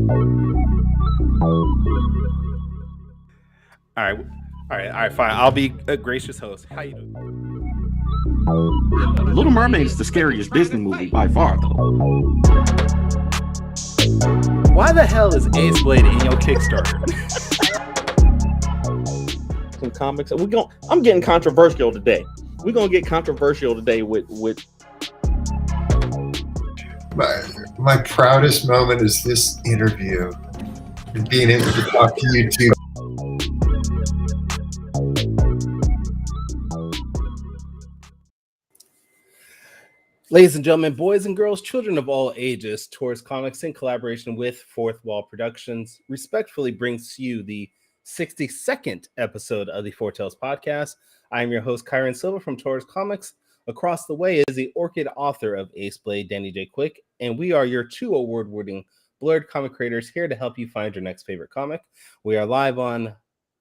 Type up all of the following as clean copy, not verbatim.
All right, fine. I'll be a gracious host. How you doing? Little Mermaid is the scariest Disney movie by far, though. Why the hell is Ace Blade in your Kickstarter? Some comics. I'm getting controversial today. We're gonna get controversial today with. My proudest moment is this interview and being able to talk to you two. Ladies and gentlemen, boys and girls, children of all ages, Taurus Comics, in collaboration with Fourth Wall Productions, respectfully brings to you the 62nd episode of the Foretales podcast. I am your host, Kyrun Silva from Taurus Comics. Across the way is the Orchid author of Ace Blade, Danny J. Quick, and we are your two award-winning blurred comic creators here to help you find your next favorite comic. We are live on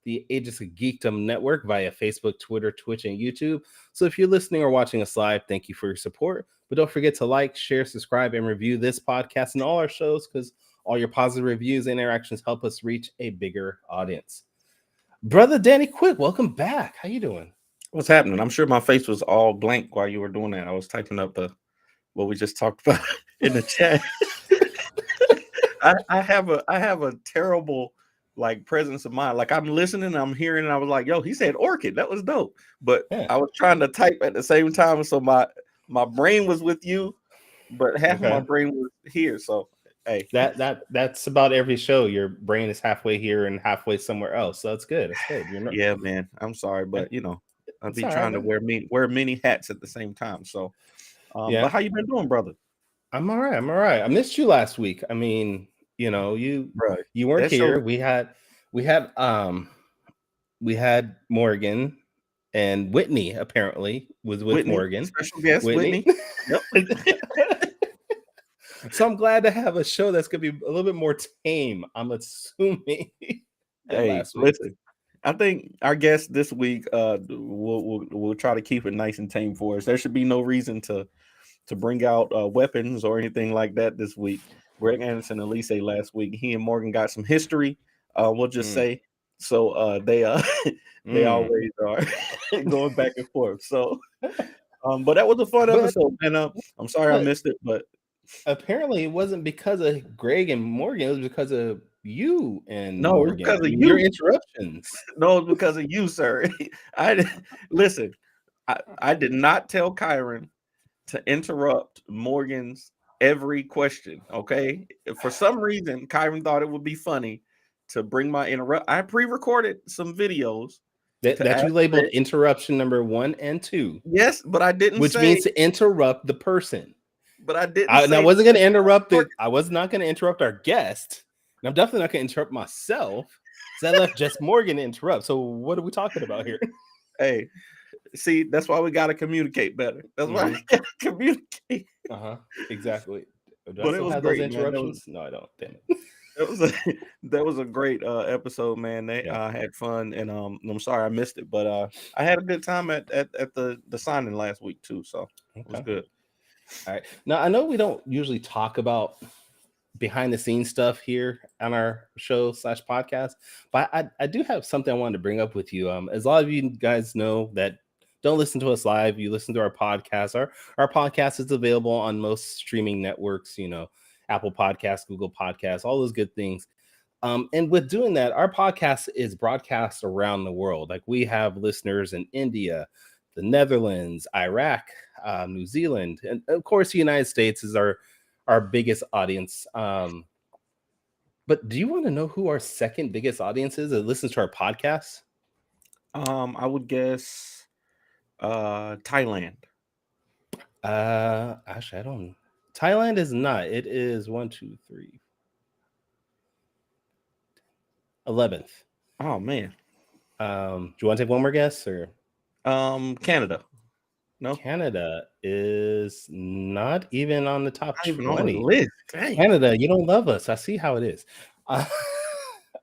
the Ages of Geekdom network via Facebook, Twitter, Twitch, and YouTube. So if you're listening or watching us live, thank you for your support. But don't forget to like, share, subscribe, and review this podcast and all our shows, because all your positive reviews and interactions help us reach a bigger audience. Brother Danny Quick, welcome back. How you doing? What's happening? I'm sure my face was all blank while you were doing that. I was typing up what we just talked about in the chat. I have a terrible presence of mind. Like, I'm listening, I'm hearing, and I was like, yo, he said orchid. That was dope. But yeah. I was trying to type at the same time, so my brain was with you, but half of my brain was here. So hey, that's about every show. Your brain is halfway here and halfway somewhere else. So that's good. That's good. Yeah, man. I'm sorry, but I'll be trying to wear many hats at the same time. So but how you been doing, brother? I'm all right. I missed you last week. I mean, you weren't here. We had Morgan, and Whitney apparently was with Morgan. Special guest Whitney. Yep. So I'm glad to have a show that's gonna be a little bit more tame, I'm assuming. Hey, listen, I think our guest this week, we'll try to keep it nice and tame for us. There should be no reason to bring out weapons or anything like that this week. Greg Anderson and Elise last week, he and Morgan got some history. We'll just say so. They always are going back and forth. So, but that was a fun episode, and I'm sorry I missed it. But apparently, it wasn't because of Greg and Morgan. It was because of you and Morgan. Because of your interruptions. No, it's because of you, sir. Listen. I did not tell Kyrun to interrupt Morgan's every question. Okay, for some reason Kyrun thought it would be funny to bring my interrupt. I pre-recorded some videos that you labeled interruption number 1 and 2. Yes, but I didn't. Which means to interrupt the person. But I didn't. I wasn't going to interrupt it. I was not going to interrupt our guest, and I'm definitely not going to interrupt myself. So I left just Morgan to interrupt. So what are we talking about here? Hey. See, that's why we got to communicate better. That's why we got to communicate. Exactly. But it was great. Interruptions? No, I don't. Damn it. That was a great episode, man. They had fun, and I'm sorry I missed it, but I had a good time at the signing last week too. So it was good. All right. Now I know we don't usually talk about behind the scenes stuff here on our show / podcast, but I do have something I wanted to bring up with you. As a lot of you guys know that don't listen to us live, you listen to our podcast. Our podcast is available on most streaming networks, Apple Podcasts, Google Podcasts, all those good things. And with doing that, our podcast is broadcast around the world. Like, we have listeners in India, the Netherlands, Iraq, New Zealand, and of course the United States is our biggest audience. But do you want to know who our second biggest audience is that listens to our podcast? I would guess Thailand. Actually, I don't. Thailand is not. It is 1, 2, 3, 11th. Oh man. Do you want to take one more guess or? Canada. No, Canada is not even on the top 20. On the list. Dang. Canada, you don't love us. I see how it is. All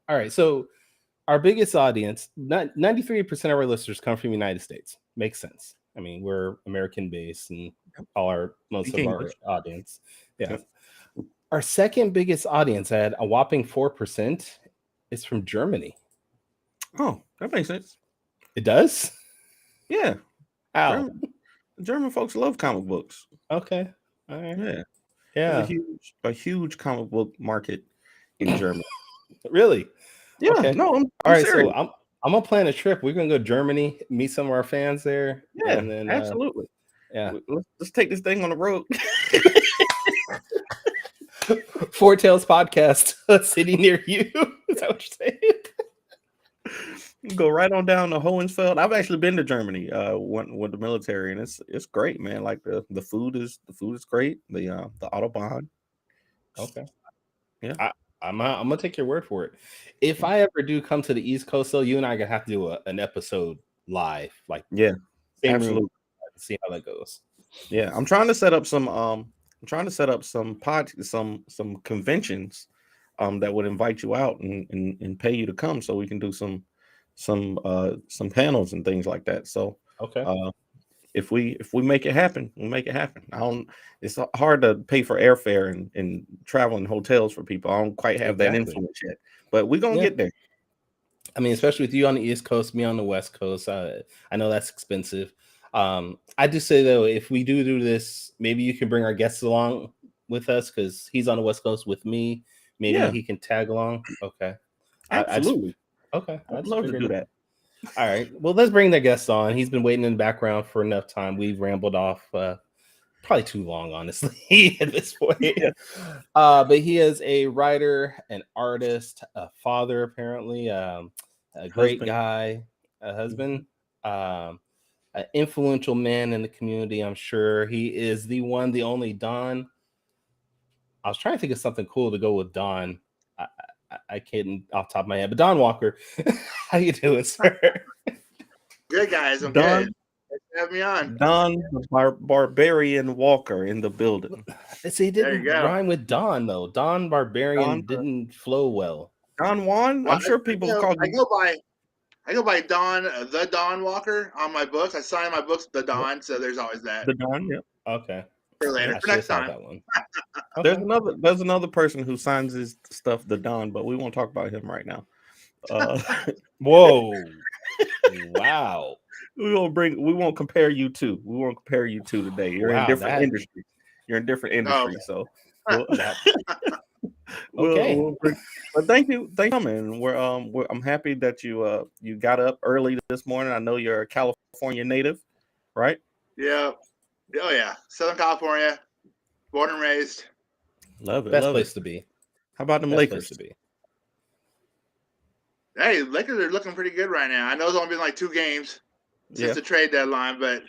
right, so our biggest audience, 93% of our listeners come from the United States. Makes sense. I mean, we're American based, and most of our audience. Yeah. Our second biggest audience at a whopping 4% is from Germany. Oh, that makes sense. It does? Yeah. How? German folks love comic books. Okay. All right. Yeah. Yeah. There's a huge comic book market in Germany. Really? Yeah. Okay. No, I'm all right. serious. So I'm gonna plan a trip. We're gonna go to Germany, meet some of our fans there. Yeah, and then absolutely. Yeah. Let's take this thing on the road. Four Tails podcast, a city near you. Is that what you're saying? Go right on down to Hohenfeld. I've actually been to Germany went with the military, and it's great, man. Like the food is great. The Autobahn. Okay. Yeah. I'm gonna take your word for it. If I ever do come to the East Coast, though, you and I are gonna have to do an episode live, like Yeah, same absolutely. room, see how that goes. Yeah, I'm trying to set up some some conventions that would invite you out and pay you to come, so we can do some panels and things like that. So Okay. If we make it happen, we'll make it happen. It's hard to pay for airfare and travel and hotels for people. I don't quite have that influence yet, but we're gonna get there. I mean, especially with you on the East Coast, me on the West Coast. I know that's expensive. I do say though, if we do this, maybe you can bring our guests along with us because he's on the West Coast with me. Maybe he can tag along. Okay. Absolutely. I'd love to do that. All right. Well, let's bring the guest on. He's been waiting in the background for enough time. We've rambled off probably too long, honestly, at this point. Yeah. But he is a writer, an artist, a father, apparently, a great guy, a husband, an influential man in the community, I'm sure. He is the one, the only Don. I was trying to think of something cool to go with Don. I can't off the top of my head, but Don Walker, how you doing, sir? Good, guys. I'm Don, good. Thanks for having me on. Don Barbarian Walker in the building. See, it didn't rhyme with Don though. Don Barbarian didn't flow well. Don Juan. Well, I'm sure people call him. I go by Don, the Don Walker on my books. I sign my books the Don, so there's always that. The Don, yeah. Okay. For later, for next time. That one. Okay. There's another person who signs his stuff the Don, but we won't talk about him right now. Whoa. Wow. We won't compare you two. We won't compare you two today. You're in different industries. You're in different industries, so okay. But thank you for coming. I'm happy that you got up early this morning. I know you're a California native, right? Yeah. Oh yeah, Southern California, born and raised. Love it. Best place to be. How about them Lakers? To be. Hey, Lakers are looking pretty good right now. I know it's only been like 2 games since the trade deadline, but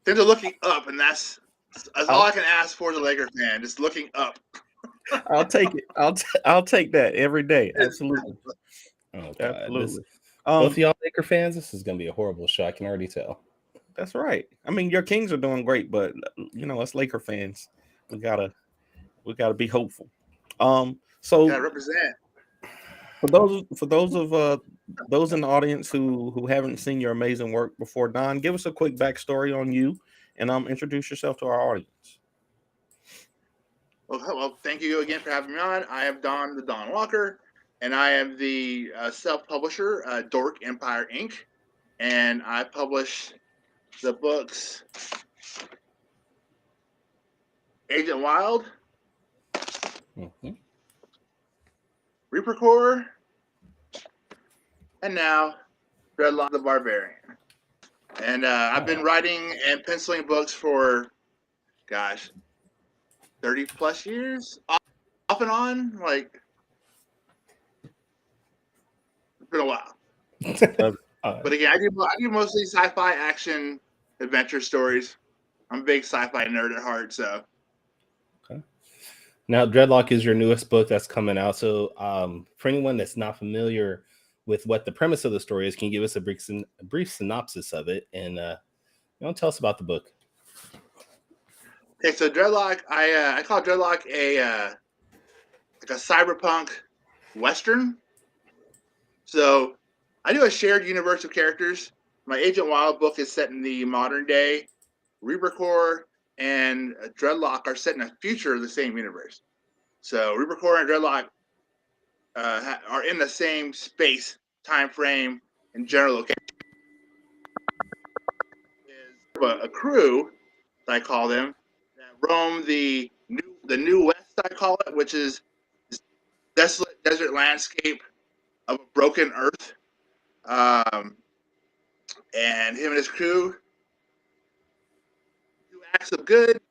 things are looking up, and that's all I can ask for as a Laker fan. Just looking up. I'll take it. I'll take that every day. Absolutely. Oh, absolutely. Both of y'all Laker fans, this is gonna be a horrible show. I can already tell. That's right. I mean, your Kings are doing great, but us Laker fans, we gotta be hopeful. So gotta represent. For those in the audience who haven't seen your amazing work before, Don, give us a quick backstory on you, and introduce yourself to our audience. Well, thank you again for having me on. I am Don, the Don Walker, and I am the self-publisher, Dork Empire Inc., and I publish the books Agent Wild, Reaper Corps, and now Dreadlock the Barbarian. And I've been writing and penciling books for, 30 plus years, off and on. Like, it's been a while. But again, I do mostly sci-fi, action, adventure stories. I'm a big sci-fi nerd at heart, so. Okay. Now, Dreadlock is your newest book that's coming out. So, for anyone that's not familiar with what the premise of the story is, can you give us a brief synopsis of it and tell us about the book? Okay, so Dreadlock, I call Dreadlock a cyberpunk western. So I do a shared universe of characters. My Agent Wild book is set in the modern day. Reaper Corps and Dreadlock are set in a future of the same universe. So Reaper Core and Dreadlock are in the same space, time frame, and general location. Is a crew, I call them, that roam the new west, I call it, which is this desolate desert landscape of a broken earth. And him and his crew do acts of good,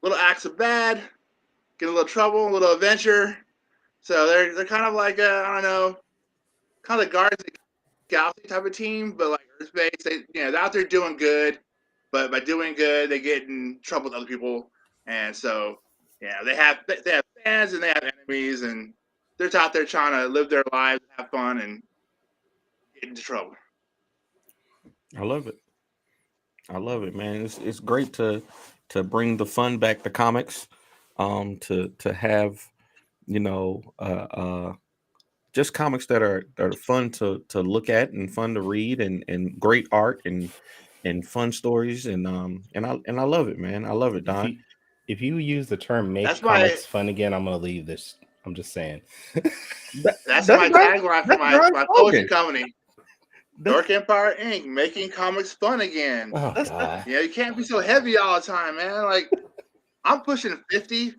little acts of bad, get a little trouble, a little adventure. So they're kind of like I don't know, kind of the Guardians of the Galaxy type of team, but like Earth-based. They're out there doing good, but by doing good, they get in trouble with other people, and so they have fans and they have enemies, and they're out there trying to live their lives, have fun, and get into trouble. I love it, man. It's great to bring the fun back to comics, to have just comics that are fun to look at and fun to read, and great art and fun stories, and I love it, man. I love it, Don. If you use the term "make comics fun" again, I'm gonna leave this. I'm just saying. That's my tagline for my publishing company. Dark Empire Inc. making comics fun again. Oh, God. You can't be so heavy all the time, man. Like, I'm pushing 50.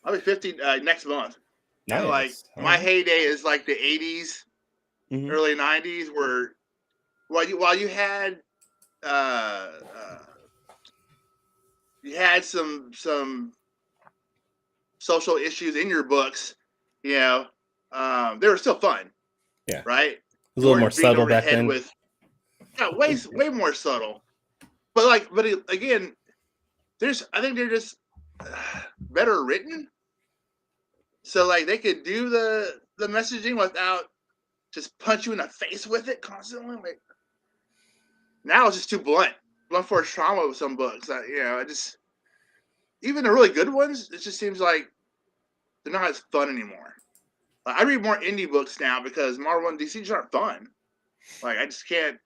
I'll be 50 next month. Nice. And like my heyday is like the 80s, early 90s, where while you had some social issues in your books, they were still fun. Yeah. Right. It was a little more subtle back then. Way more subtle. But again, I think they're just better written. So like they could do the messaging without just punch you in the face with it constantly. Like, now it's just too blunt force trauma with some books. Even the really good ones, it just seems like they're not as fun anymore. Like, I read more indie books now because Marvel and DC just aren't fun. Like, I just can't.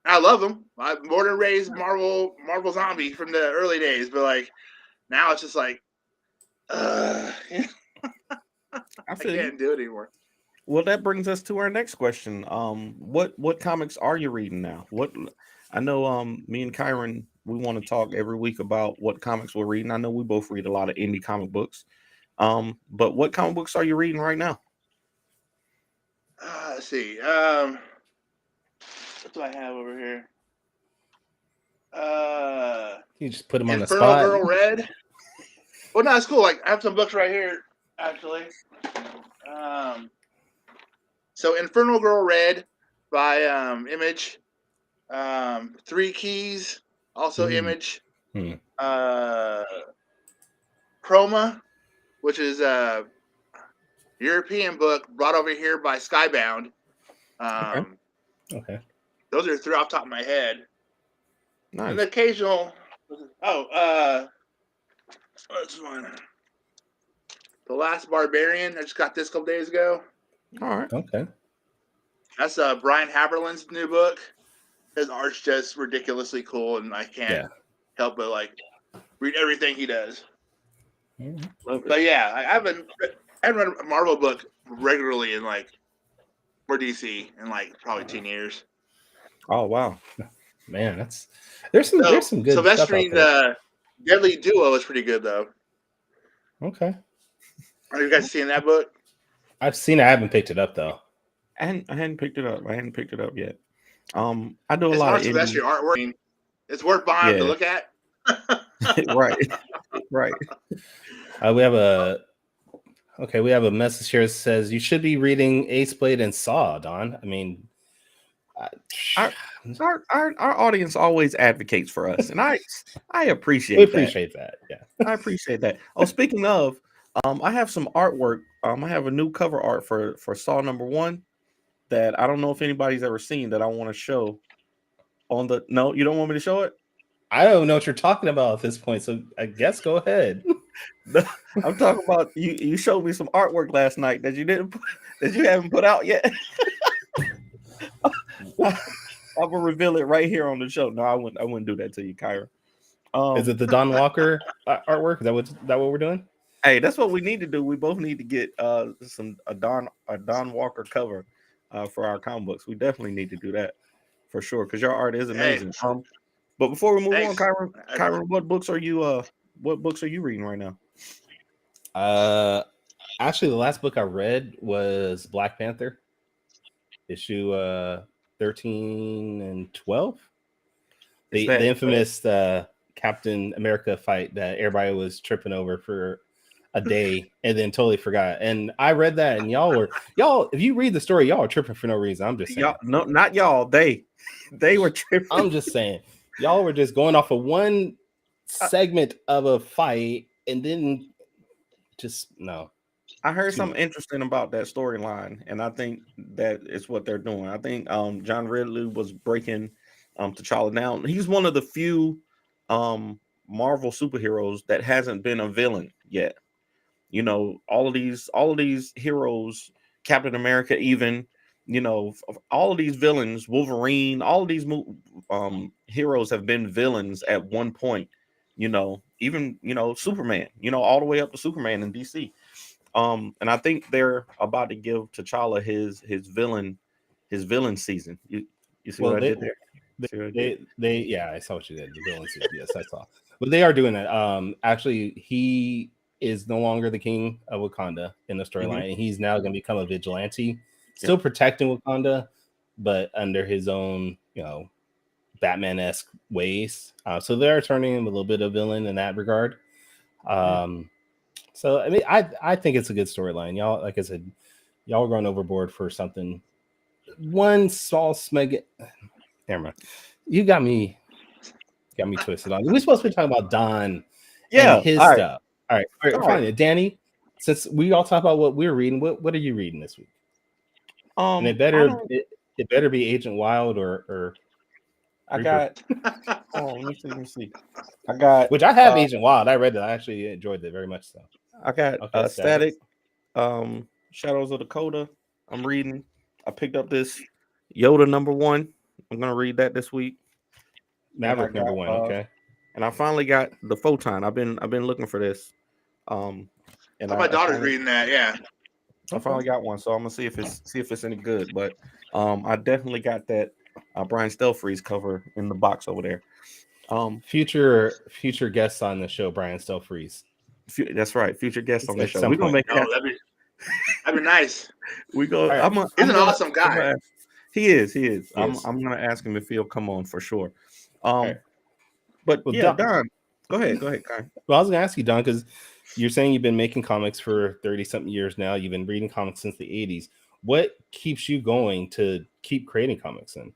I love them. I'm born and raised Marvel zombie from the early days, but like now it's just like, I can't do it anymore. Well, that brings us to our next question. What comics are you reading now? I know me and Kyrun, we want to talk every week about what comics we're reading. I know we both read a lot of indie comic books. But what comic books are you reading right now? Let's see. What do I have over here? You just put them on the Inferno spot. Girl Red. Well, no, it's cool. Like, I have some books right here, actually. So Inferno Girl Red by Image. Three Keys, also Image. Chroma, which is a European book brought over here by Skybound. Okay. Those are three off the top of my head. Nice. And the occasional. What's one? The Last Barbarian. I just got this a couple days ago. All right. Okay. That's Brian Haberlin's new book. His art's just ridiculously cool, and I can't help but like read everything he does. But yeah, I haven't read a Marvel book regularly in like, or DC in like probably 10 years. Oh wow, man, there's some good Sylvesterine stuff Deadly Duo is pretty good though. Okay. Are you guys seeing that book? I've seen it. I haven't picked it up though. I hadn't picked it up. I hadn't picked it up yet. I do a lot of Sylvester artwork. It's worth buying to look at. Right. We have a message here that says you should be reading Ace Blade and Saw, Don. I mean, our audience always advocates for us, and I appreciate that. Yeah, I appreciate that. Oh, speaking of, I have some artwork. I have a new cover art for Saw #1 that I don't know if anybody's ever seen that I want to show. No, you don't want me to show it? I don't know what you're talking about at this point, so I guess go ahead. I'm talking about you showed me some artwork last night that you haven't put out yet. I will reveal it right here on the show. No, I wouldn't do that to you, Kyra. Is it the Don Walker artwork? Is that what we're doing? Hey, that's what we need to do. We both need to get a Don Walker cover for our comic books. We definitely need to do that for sure because your art is amazing. Hey, But before we move thanks. on, Kyrun, what books are you reading right now? Actually, the last book I read was Black Panther, issue 13 and 12. The infamous Captain America fight that everybody was tripping over for a day and then totally forgot. And I read that, and y'all, if you read the story, y'all are tripping for no reason. I'm just saying. Y'all, no, not y'all. They were tripping. I'm just saying. Y'all were just going off of one segment of a fight and then just no. I heard something interesting about that storyline, and I think that is what they're doing. I think John Ridley was breaking T'Challa down. He's one of the few Marvel superheroes that hasn't been a villain yet. You know, all of these heroes, Captain America, even, you know, all of these villains, Wolverine, all of these heroes have been villains at one point. You know, even, you know, Superman, you know, all the way up to Superman in DC. And I think they're about to give T'Challa his villain season. You see what I did there? I saw what you did. The villain season, yes, I saw. But they are doing that. Actually, he is no longer the king of Wakanda in the storyline, and he's now going to become a vigilante, still protecting Wakanda, but under his own, you know, Batman-esque ways. So they're turning him a little bit of villain in that regard. So I mean, I think it's a good storyline. Y'all, like I said, y'all are going overboard for something. One small smeg. Never mind. You got me twisted on. We're supposed to be talking about Don and his stuff. All right, fine. Danny, since we all talk about what we're reading, what are you reading this week? And it better be Agent Wild or I got. Let me see. I got, which I have Agent Wild. I read it. I actually enjoyed it very much. So I got Static, Shadows of Dakota. I'm reading. I picked up this Yoda #1. I'm gonna read that this week. Maverick #1. Okay. And I finally got the Photon. I've been looking for this. And my daughter's reading that. Yeah. I finally got one, so I'm gonna see if it's any good. But I definitely got that Brian Stelfreeze cover in the box over there. Future guests on the show, Brian Stelfreeze. That's right, future guests on the show. We're gonna make that'd be nice. We go. Right. He's an awesome guy. He is. I'm gonna ask him if he'll come on for sure. Right. But Don, go ahead, Kai. Well, I was gonna ask you, Don, because you're saying you've been making comics for 30-something years now. You've been reading comics since the 80s. What keeps you going to keep creating comics then?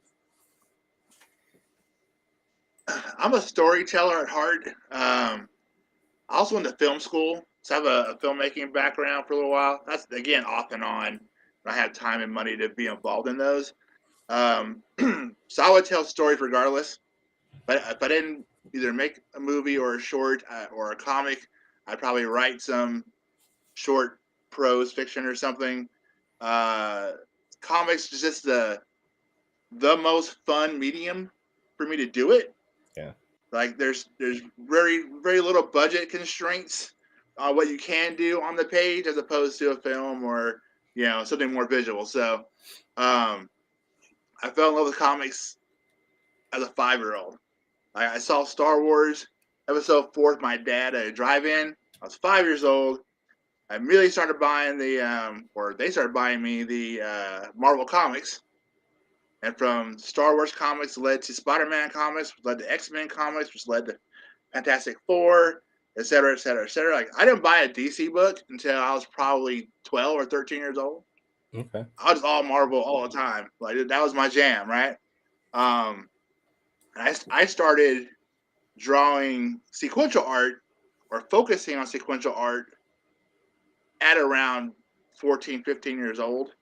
I'm a storyteller at heart. I also went to film school, so I have a filmmaking background for a little while. That's, again, off and on. I have time and money to be involved in those. So I would tell stories regardless. But if I didn't either make a movie or a short or a comic, I'd probably write some short prose fiction or something. Comics is just the most fun medium for me to do it. Yeah. Like there's very, very little budget constraints on what you can do on the page as opposed to a film or, you know, something more visual. So I fell in love with comics as a 5-year-old. I saw Star Wars Episode 4 with my dad at a drive-in. I was 5 years old. I immediately started buying they started buying me the Marvel comics. And from Star Wars comics led to Spider-Man comics, which led to X-Men comics, which led to Fantastic Four, et cetera, et cetera, et cetera. Like, I didn't buy a DC book until I was probably 12 or 13 years old. Okay. I was all Marvel all the time. Like, that was my jam, right? I started drawing sequential art or focusing on sequential art at around 14, 15 years old.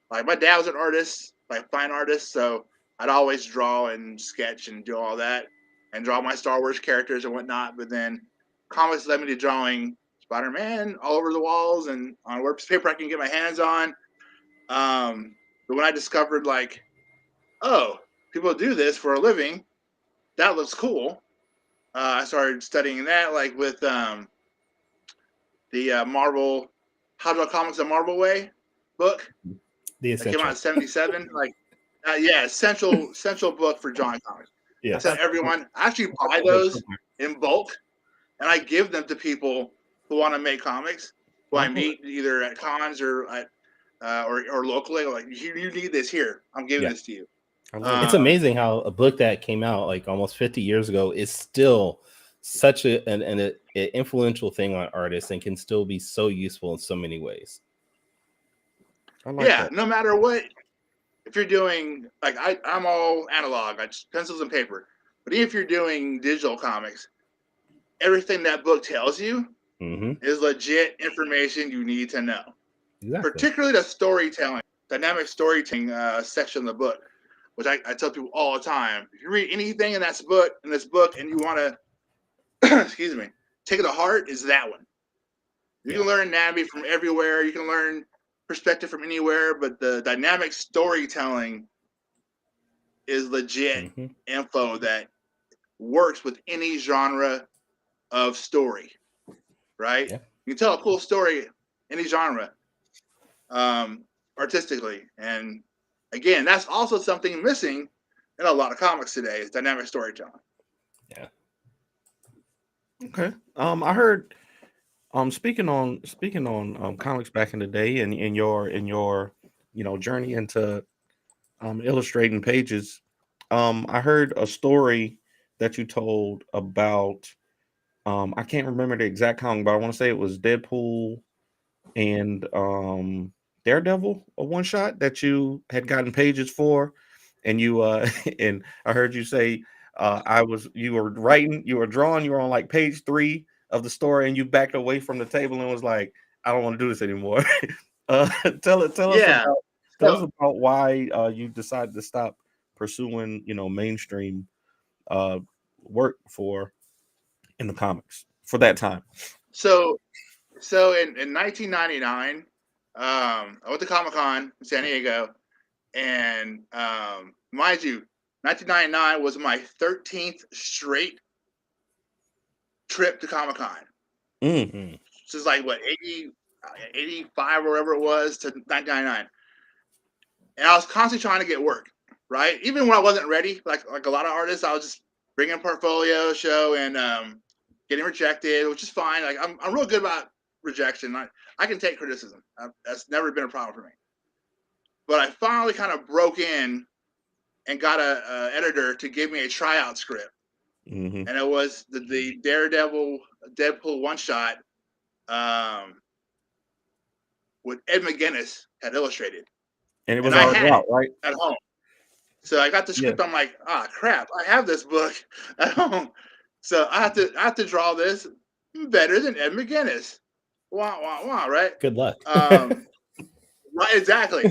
Like, my dad was an artist, like fine artist, so I'd always draw and sketch and do all that and draw my Star Wars characters and whatnot. But then comics led me to drawing Spider-Man all over the walls and on paper I can get my hands on. But when I discovered, like, oh, people do this for a living, that looks cool. I started studying that, like with the Marvel How to Draw Comics the Marvel Way book The that came out in essential. '77. Like, yeah, essential book for drawing comics. Yeah. I tell everyone, I actually buy those in bulk, and I give them to people who want to make comics, who I meet either at cons or at or locally. Like, you need this here. I'm giving this to you. It's amazing how a book that came out like almost 50 years ago is still such an influential thing on artists and can still be so useful in so many ways. Yeah, no matter what, if you're doing, like, I'm all analog, I just pencils and paper. But if you're doing digital comics, everything that book tells you is legit information you need to know. Exactly. Particularly the storytelling, dynamic storytelling section of the book, which I tell people all the time. If you read anything in this book, and you want to, excuse me, take it to heart, is that one. You can learn anatomy from everywhere. You can learn perspective from anywhere, but the dynamic storytelling is legit info that works with any genre of story, right? Yeah. You can tell a cool story any genre, artistically. And again, that's also something missing in a lot of comics today is dynamic storytelling. Yeah. Okay. I heard speaking on comics back in the day and in your journey into illustrating pages, I heard a story that you told about I can't remember the exact comic, but I want to say it was Deadpool and Daredevil, a one shot that you had gotten pages for, and you and I heard you say you were drawing, you were on like page 3 of the story, and you backed away from the table and was like, I don't want to do this anymore. Tell us about why you decided to stop pursuing mainstream work in the comics for that time. So in 1999, I went to Comic-Con in San Diego, and mind you, 1999 was my 13th straight trip to Comic-Con. This is like what, 85 or whatever it was to 1999. And I was constantly trying to get work, right? Even when I wasn't ready, like a lot of artists, I was just bringing a portfolio show and getting rejected, which is fine. Like I'm real good about rejection. I can take criticism. That's never been a problem for me. But I finally kind of broke in and got a editor to give me a tryout script. And it was the Daredevil Deadpool one shot with Ed McGuinness had illustrated. And it was already out, right? At home. So I got the script. I'm like, crap, I have this book at home. So I have to draw this better than Ed McGuinness. Wah, wah, wah, right? Good luck. Right, exactly.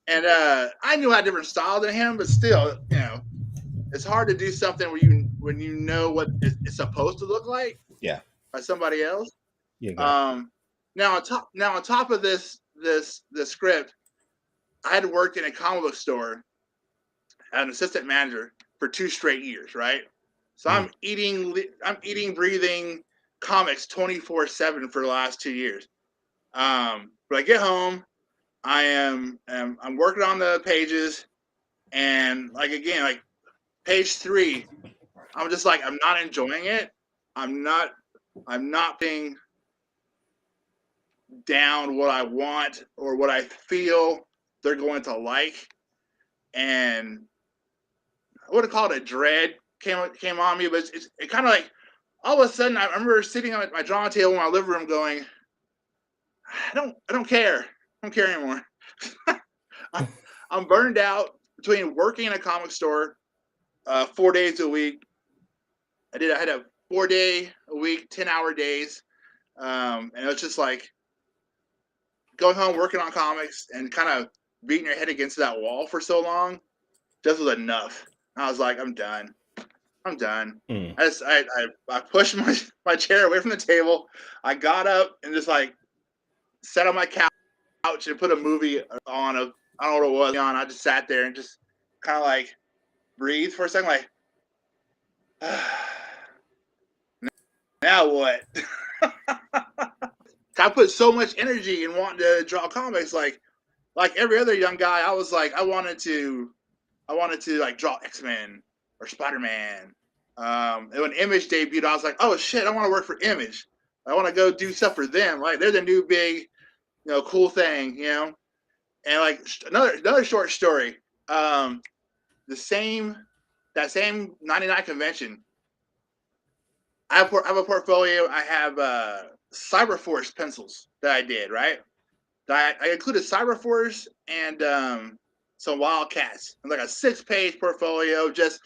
And I knew I had a different style than him, but still, it's hard to do something when you know what it's supposed to look like. Yeah. By somebody else. Yeah. Now on top of this script, I had worked in a comic book store as an assistant manager for 2 straight years, right? So I'm eating, breathing comics 24/7 for the last 2 years. But I get home, I'm working on the pages, and like page 3, I'm just like, I'm not enjoying it. I'm not being down what I want or what I feel they're going to like. And I would have called it dread came on me, but it kind of like all of a sudden I remember sitting on my drawing table in my living room going, I don't care. I don't care anymore. I'm burned out between working in a comic store 4 days a week. I had a 4-day a week, 10-hour days. And it was just like going home, working on comics, and kind of beating your head against that wall for so long just was enough. I was like, I'm done. I pushed my chair away from the table. I got up and just like sat on my couch and put a movie on. I don't know what it was on. I just sat there and just kind of like breathed for a second, like, now what? I put so much energy in wanting to draw comics. Like every other young guy, I was like, I wanted to like draw X-Men or Spider-Man. And when Image debuted, I was like, oh shit, I want to work for Image. I want to go do stuff for them. Like they're the new big, cool thing, And like another short story. That same 99 convention, I have a portfolio. I have Cyberforce pencils that I did, right? I included Cyberforce and some Wildcats, and like a 6-page portfolio, just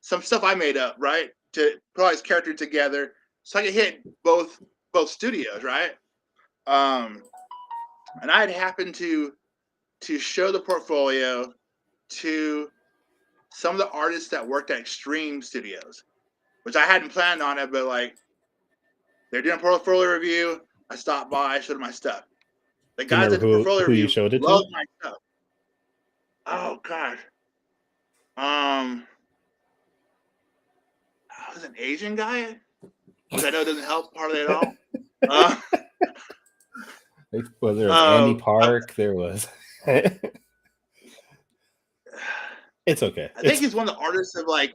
some stuff I made up, right, to put all these characters together, so I could hit both studios, right? And I had happened to show the portfolio to some of the artists that worked at Extreme Studios, which I hadn't planned on it, but like they're doing a portfolio review. I stopped by, I showed them my stuff. The guys at the portfolio who review you showed it loved to? my stuff. Oh gosh, I was an Asian guy, which I know doesn't help hardly at all. Well, there was Andy Park. There was. It's okay. I think he's one of the artists of like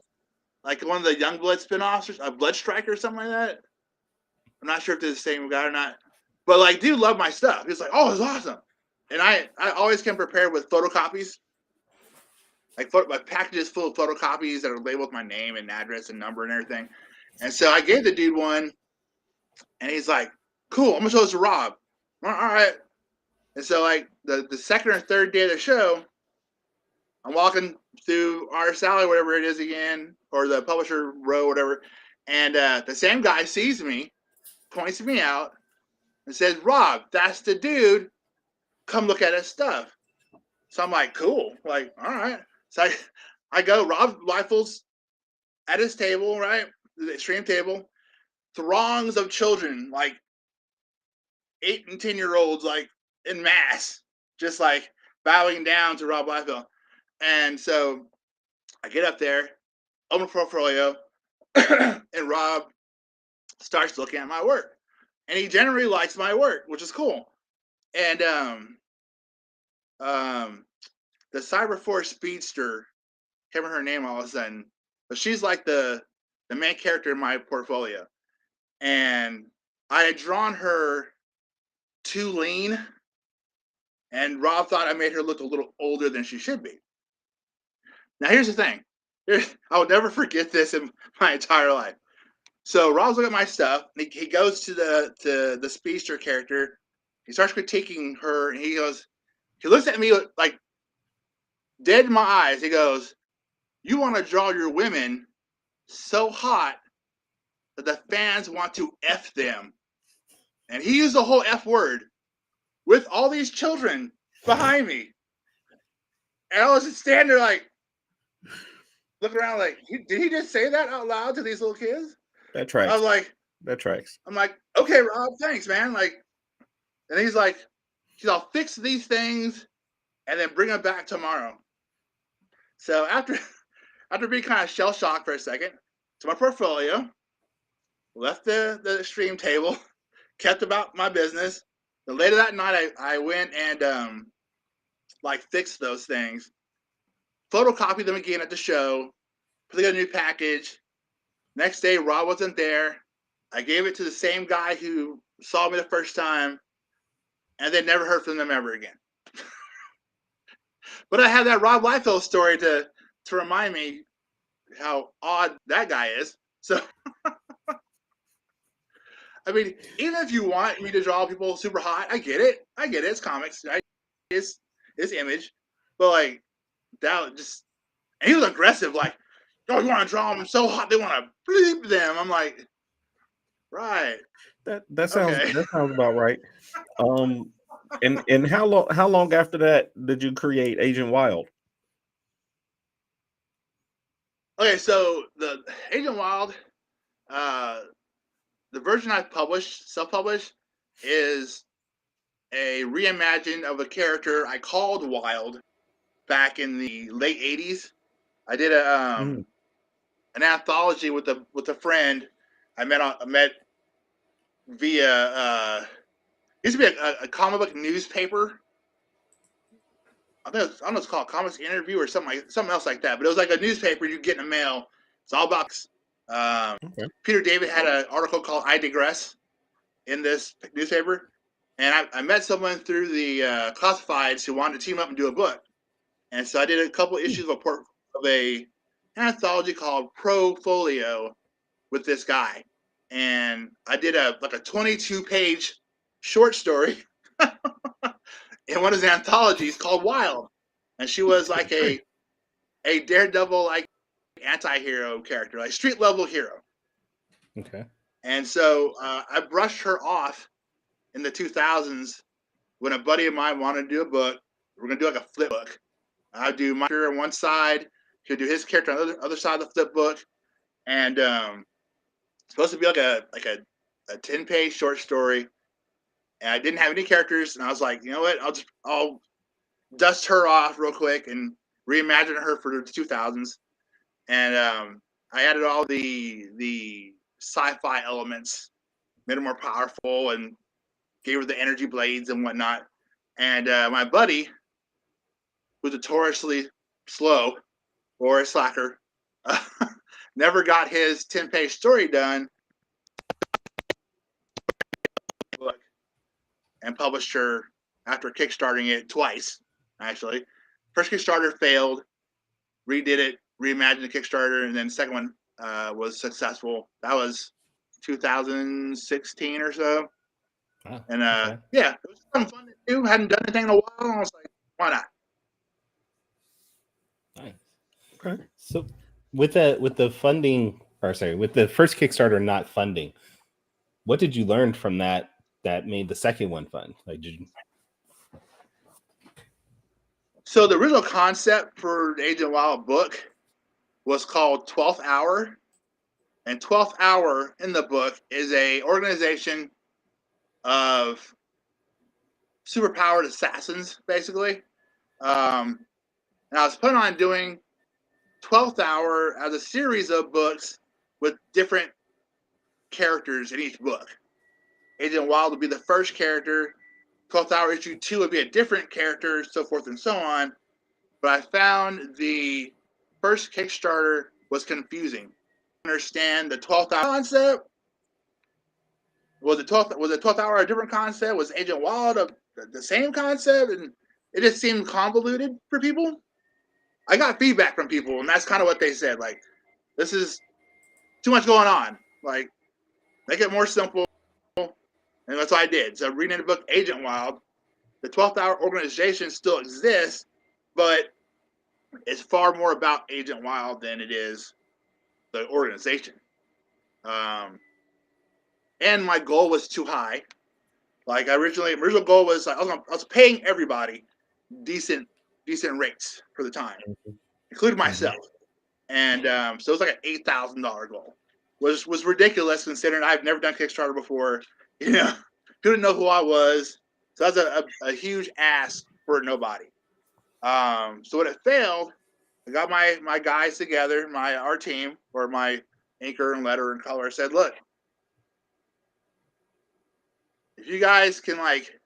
one of the Youngblood spinoffs, or a Blood Strike or something like that. I'm not sure if they're the same guy or not, but like, dude, loved my stuff. He's like, oh, it's awesome, and I always come prepared with photocopies, like my packages full of photocopies that are labeled with my name and address and number and everything. And so I gave the dude one, and he's like, cool, I'm gonna show this to Rob. All right. And so like the second or third day of the show, I'm walking through our Alley, whatever it is again, or the publisher row, whatever, and the same guy sees me, points me out, and says, Rob, that's the dude. Come look at his stuff. So I'm like, cool. Like, all right. So I go, Rob Liefel's at his table, right? The Extreme table. Throngs of children, like 8 and 10-year-olds, like in mass, just like bowing down to Rob Liefeld. And so I get up there, open portfolio, and Rob starts looking at my work. And he generally likes my work, which is cool. And the Cyberforce Speedster, can't remember her name all of a sudden, but she's like the main character in my portfolio. And I had drawn her too lean, and Rob thought I made her look a little older than she should be. Now here's the thing. I will never forget this in my entire life. So Rob's looking at my stuff. And he goes to the speedster character. He starts critiquing her, and he looks at me like dead in my eyes. He goes, "You want to draw your women so hot that the fans want to F them." And he used the whole F word with all these children behind me. And I was just standing there like, looking around like, did he just say that out loud to these little kids? That tracks. I was like, that tracks. I'm like, okay, Rob, thanks, man. Like, and he's like, I'll fix these things and then bring them back tomorrow. So after being kind of shell shocked for a second, to my portfolio, left the stream table, kept about my business. Then later that night, I went and like fixed those things, photocopied them again at the show, put together a new package. Next day, Rob wasn't there. I gave it to the same guy who saw me the first time, and then never heard from them ever again. But I had that Rob Liefeld story to remind me how odd that guy is. So, I mean, even if you want me to draw people super hot, I get it. It's comics. Right? It's Image. But, like, that just... And he was aggressive, like, oh, you want to draw them so hot they want to bleep them. I'm like, right. That sounds about right. And how long after that did you create Agent Wild? Okay, so the Agent Wild, the version I self-published, is a reimagining of a character I called Wild back in the late 80s. I did an anthology with a friend I met via used to be a comic book newspaper. I don't know, it's called Comics Interview or something else like that. But it was like a newspaper you get in the mail. It's all about. Okay. Peter David had an article called "I Digress" in this newspaper, and I met someone through the classifieds who wanted to team up and do a book, and so I did a couple issues of a anthology called Pro Folio with this guy, and I did a 22-page short story in one of his anthologies called Wild, and she was like a Daredevil like anti-hero character, like street level hero. Okay. And so I brushed her off in the 2000s when a buddy of mine wanted to do a book. We're gonna do like a flip book. I'd do my character on one side, he'll do his character on the other side of the flip book, and it's supposed to be like a 10-page short story. And I didn't have any characters, and I was like, you know what? I'll dust her off real quick and reimagine her for the 2000s. And I added all the sci-fi elements, made her more powerful, and gave her the energy blades and whatnot. And my buddy, who's notoriously slow or a slacker, never got his 10-page story done. And published her after kickstarting it twice, actually. First Kickstarter failed, redid it, reimagined the Kickstarter, and then the second one was successful. That was 2016 or so. Oh, and okay. Yeah, it was something fun to do. Hadn't done anything in a while. I was like, why not? Nice. Okay. So with the funding, or sorry, with the first Kickstarter not funding, what did you learn from that made the second one fun? Like, did you... So the original concept for the Agent Wild book was called 12th Hour, and 12th Hour in the book is a organization of superpowered assassins, basically. And I was planning on doing 12th Hour as a series of books with different characters in each book. Agent Wild would be the first character. 12th Hour issue 2 would be a different character, so forth and so on. But I found the first Kickstarter was confusing. Understand the 12th Hour concept? Was the 12th Hour a different concept? Was Agent Wild the same concept? And it just seemed convoluted for people. I got feedback from people, and that's kind of what they said. Like, this is too much going on. Like, make it more simple. And that's what I did. So reading the book Agent Wild, the 12th Hour organization still exists, but it's far more about Agent Wild than it is the organization. And my goal was too high. Like my original goal was I was paying everybody decent rates for the time, including myself. And so it was like an $8,000 goal. Was ridiculous considering I've never done Kickstarter before. You know, didn't know who I was. So that was a huge ask for nobody. So when it failed, I got my guys together, our team, or my anchor and letter and color. I said, look, if you guys can like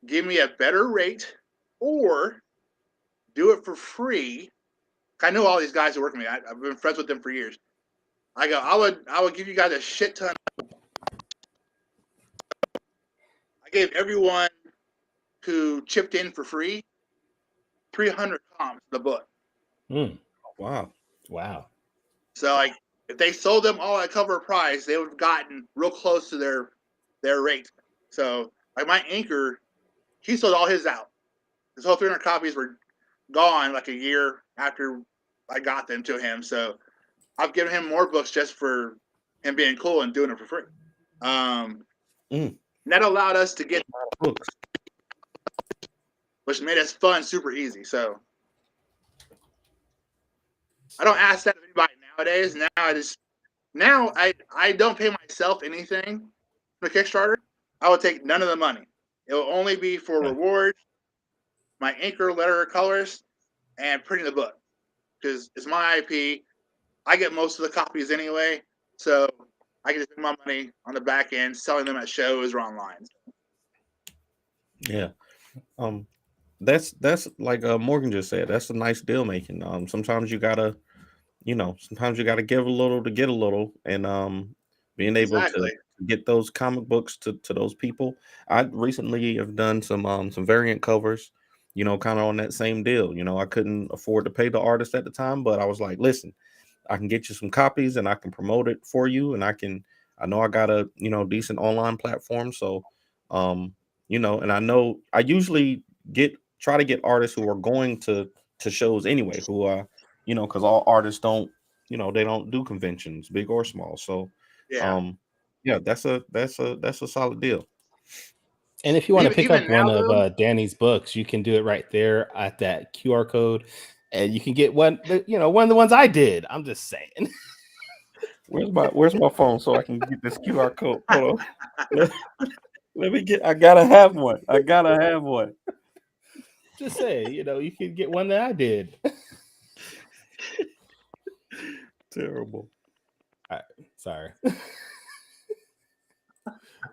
give me a better rate or do it for free. I know all these guys who work with me. I've been friends with them for years. I go, I would give you guys a shit ton. I gave everyone who chipped in for free 300 comps for the book. Wow. So like, if they sold them all at cover price, they would have gotten real close to their rate. So like my anchor, he sold all his out. His whole 300 copies were gone like a year after I got them to him. So I've given him more books just for him being cool and doing it for free. That allowed us to get books, which made us fun super easy. So I don't ask that of anybody nowadays. Now I don't pay myself anything for Kickstarter. I will take none of the money. It will only be for rewards, my anchor, letter, colors, and printing the book. Because it's my IP. I get most of the copies anyway, so I can just make my money on the back end, selling them at shows or online. Yeah. That's like Morgan just said. That's a nice deal making. Sometimes you gotta, sometimes you gotta give a little to get a little, and being able to Exactly. get those comic books to those people. I recently have done some variant covers, kind of on that same deal. I couldn't afford to pay the artist at the time, but I was like, listen, I can get you some copies and I can promote it for you, and I know I got a decent online platform, so and I know I usually try to get artists who are going to shows anyway, who are because all artists don't they don't do conventions, big or small. So Yeah. yeah, that's a solid deal. And if you want to pick Even up one now, of though, Danny's books, you can do it right there at that QR code, and you can get one of the ones I did. I'm just saying. Where's my phone so I can get this QR code? Hold on. Let me get. I gotta have one. Just say, you can get one that I did. Terrible. All right, sorry.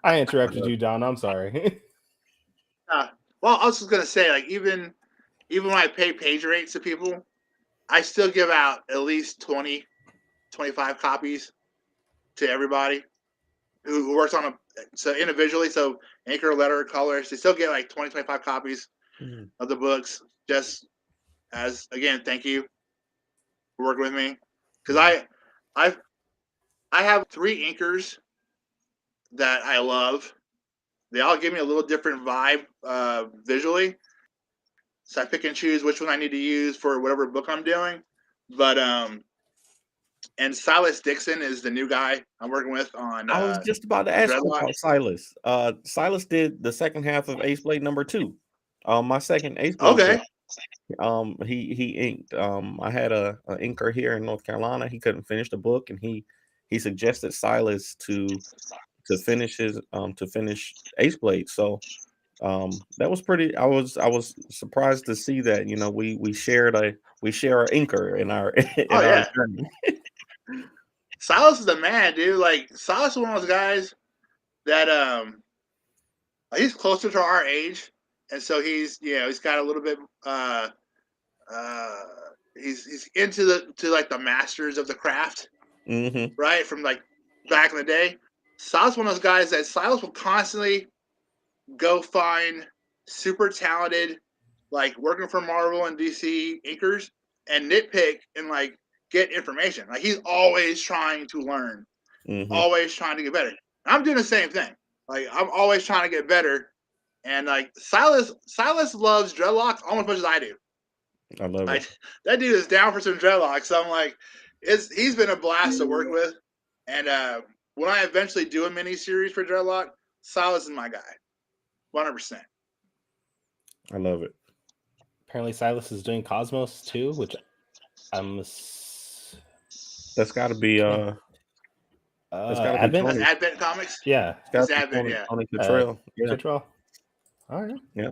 I interrupted you, Don. I'm sorry. well, I was just gonna say, like, even when I pay page rates to people, I still give out at least 20, 25 copies to everybody who works on so individually. So anchor, letter, colors, they still get like 20, 25 copies of the books, just as, again, thank you for working with me. Because I have 3 inkers that I love. They all give me a little different vibe visually. So I pick and choose which one I need to use for whatever book I'm doing. But and Silas Dixon is the new guy I'm working with on I was just about to ask you Dreadlock. about Silas. Silas did the second half of Ace Blade #2. My second Ace Blade Okay. book. He inked. I had a inker here in North Carolina. He couldn't finish the book, and he suggested Silas to finish Ace Blade. So that was pretty. I was surprised to see that we share our inker in our Oh our yeah. journey. Silas is the man, dude. Like, Silas is one of those guys that he's closer to our age, and so he's got a little bit he's into the masters of the craft, right, from like back in the day. Silas one of those guys that Silas will constantly go find super talented, like, working for Marvel and DC inkers, and nitpick and like get information. Like, he's always trying to learn, always trying to get better. I'm doing the same thing. Like, I'm always trying to get better. And like Silas loves dreadlocks almost as much as I do. I love it. That dude is down for some dreadlocks. So I'm like, he's been a blast to work with. And when I eventually do a mini series for Dreadlock, Silas is my guy, 100%. I love it. Apparently, Silas is doing Cosmos too, which that's got to be Advent? That's Advent Comics. Yeah, it's Advent. Yeah, Tony Cottrell. Cottrell. All right. Yeah,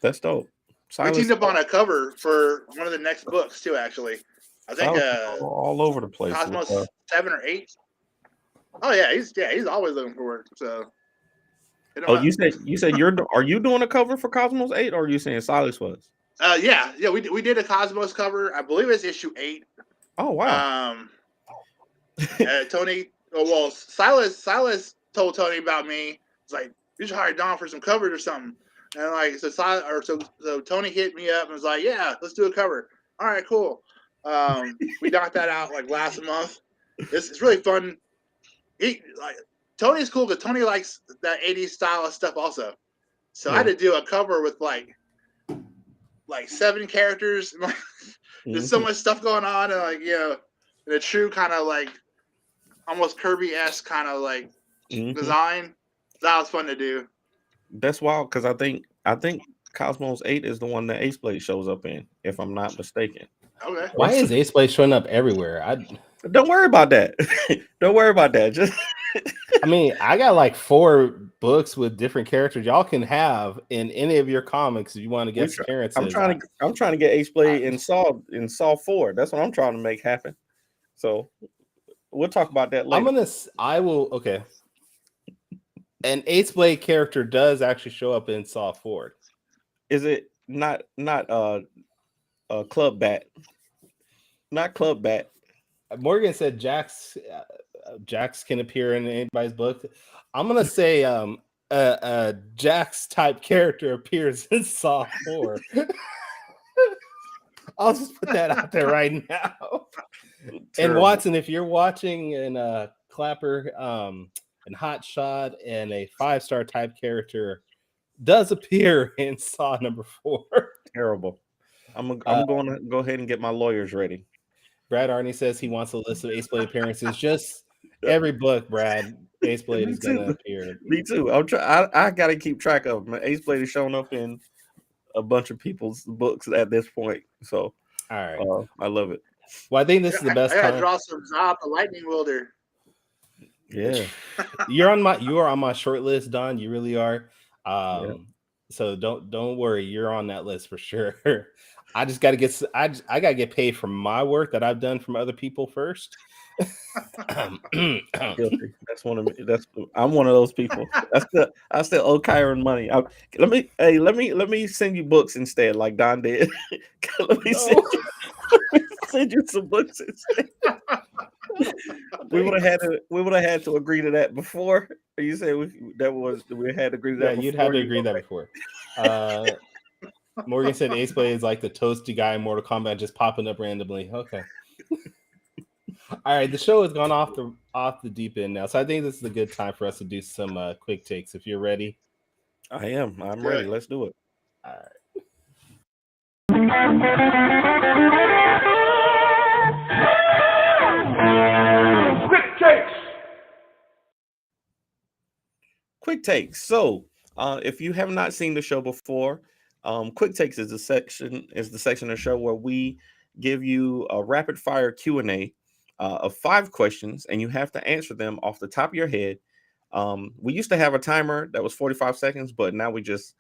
that's dope. Silas, we teamed up on a cover for one of the next books too. Actually, I think all over the place. Cosmos 7 or 8. Oh yeah, he's always looking for work. So. Oh, you said are you doing a cover for Cosmos 8, or are you saying Silas was? Yeah, we did a Cosmos cover. I believe it's issue 8. Oh wow. Tony. Oh well, Silas told Tony about me. It's like, you should hire Don for some covers or something. And like, so Tony hit me up and was like, yeah, let's do a cover. All right, cool. We knocked that out like last month. It's really fun. Tony's cool because Tony likes that 80s style of stuff also. So I had to do a cover with like 7 characters. There's so much stuff going on, and in a true kind of like almost Kirby-esque kind of like design. That was fun to do. That's wild because I think Cosmos 8 is the one that Ace Blade shows up in, if I'm not mistaken. Okay. Why is Ace Blade showing up everywhere? Don't worry about that. Don't worry about that. Just I mean, I got like 4 books with different characters y'all can have in any of your comics if you want to get appearances. I'm trying to get Ace Blade in Saw 4. That's what I'm trying to make happen. So we'll talk about that later. Okay. An Ace Blade character does actually show up in Saw 4. Is it not Club Bat? Not Club Bat. Morgan said Jax can appear in anybody's book. I'm gonna say Jax type character appears in Saw 4. I'll just put that out there right now. And Watson, if you're watching and Clapper and Hot Shot and a 5-star type character does appear in Saw number 4. Terrible. I'm going to go ahead and get my lawyers ready. Brad Arney says he wants a list of Ace Blade appearances. Just every book, Brad, Ace Blade is going to appear. Me too. I got to keep track of them. Ace Blade is showing up in a bunch of people's books at this point. So, all right. I love it. Well, I think this is the best I time. I draw some Zop, the lightning welder. Yeah. You are on my short list, Don. You really are. So don't worry. You're on that list for sure. I just got to get. I got to get paid for my work that I've done from other people first. Guilty. I'm one of those people. I still owe Kyrun money. Let me send you books instead, like Don did. Let me send you some books instead. We would have had to agree to that before. You say we had to agree to that. Yeah, you'd have to agree to that before. Morgan said Ace Blade is like the toasty guy in Mortal Kombat, just popping up randomly. Okay. All right, the show has gone off the deep end now, so I think this is a good time for us to do some quick takes. If you're ready, I am. I'm ready. Let's do it. All right. Quick takes. Quick takes. So, if you have not seen the show before, Quick Takes is the section of the show where we give you a rapid fire Q&A of 5 questions, and you have to answer them off the top of your head. We used to have a timer that was 45 seconds, but now we just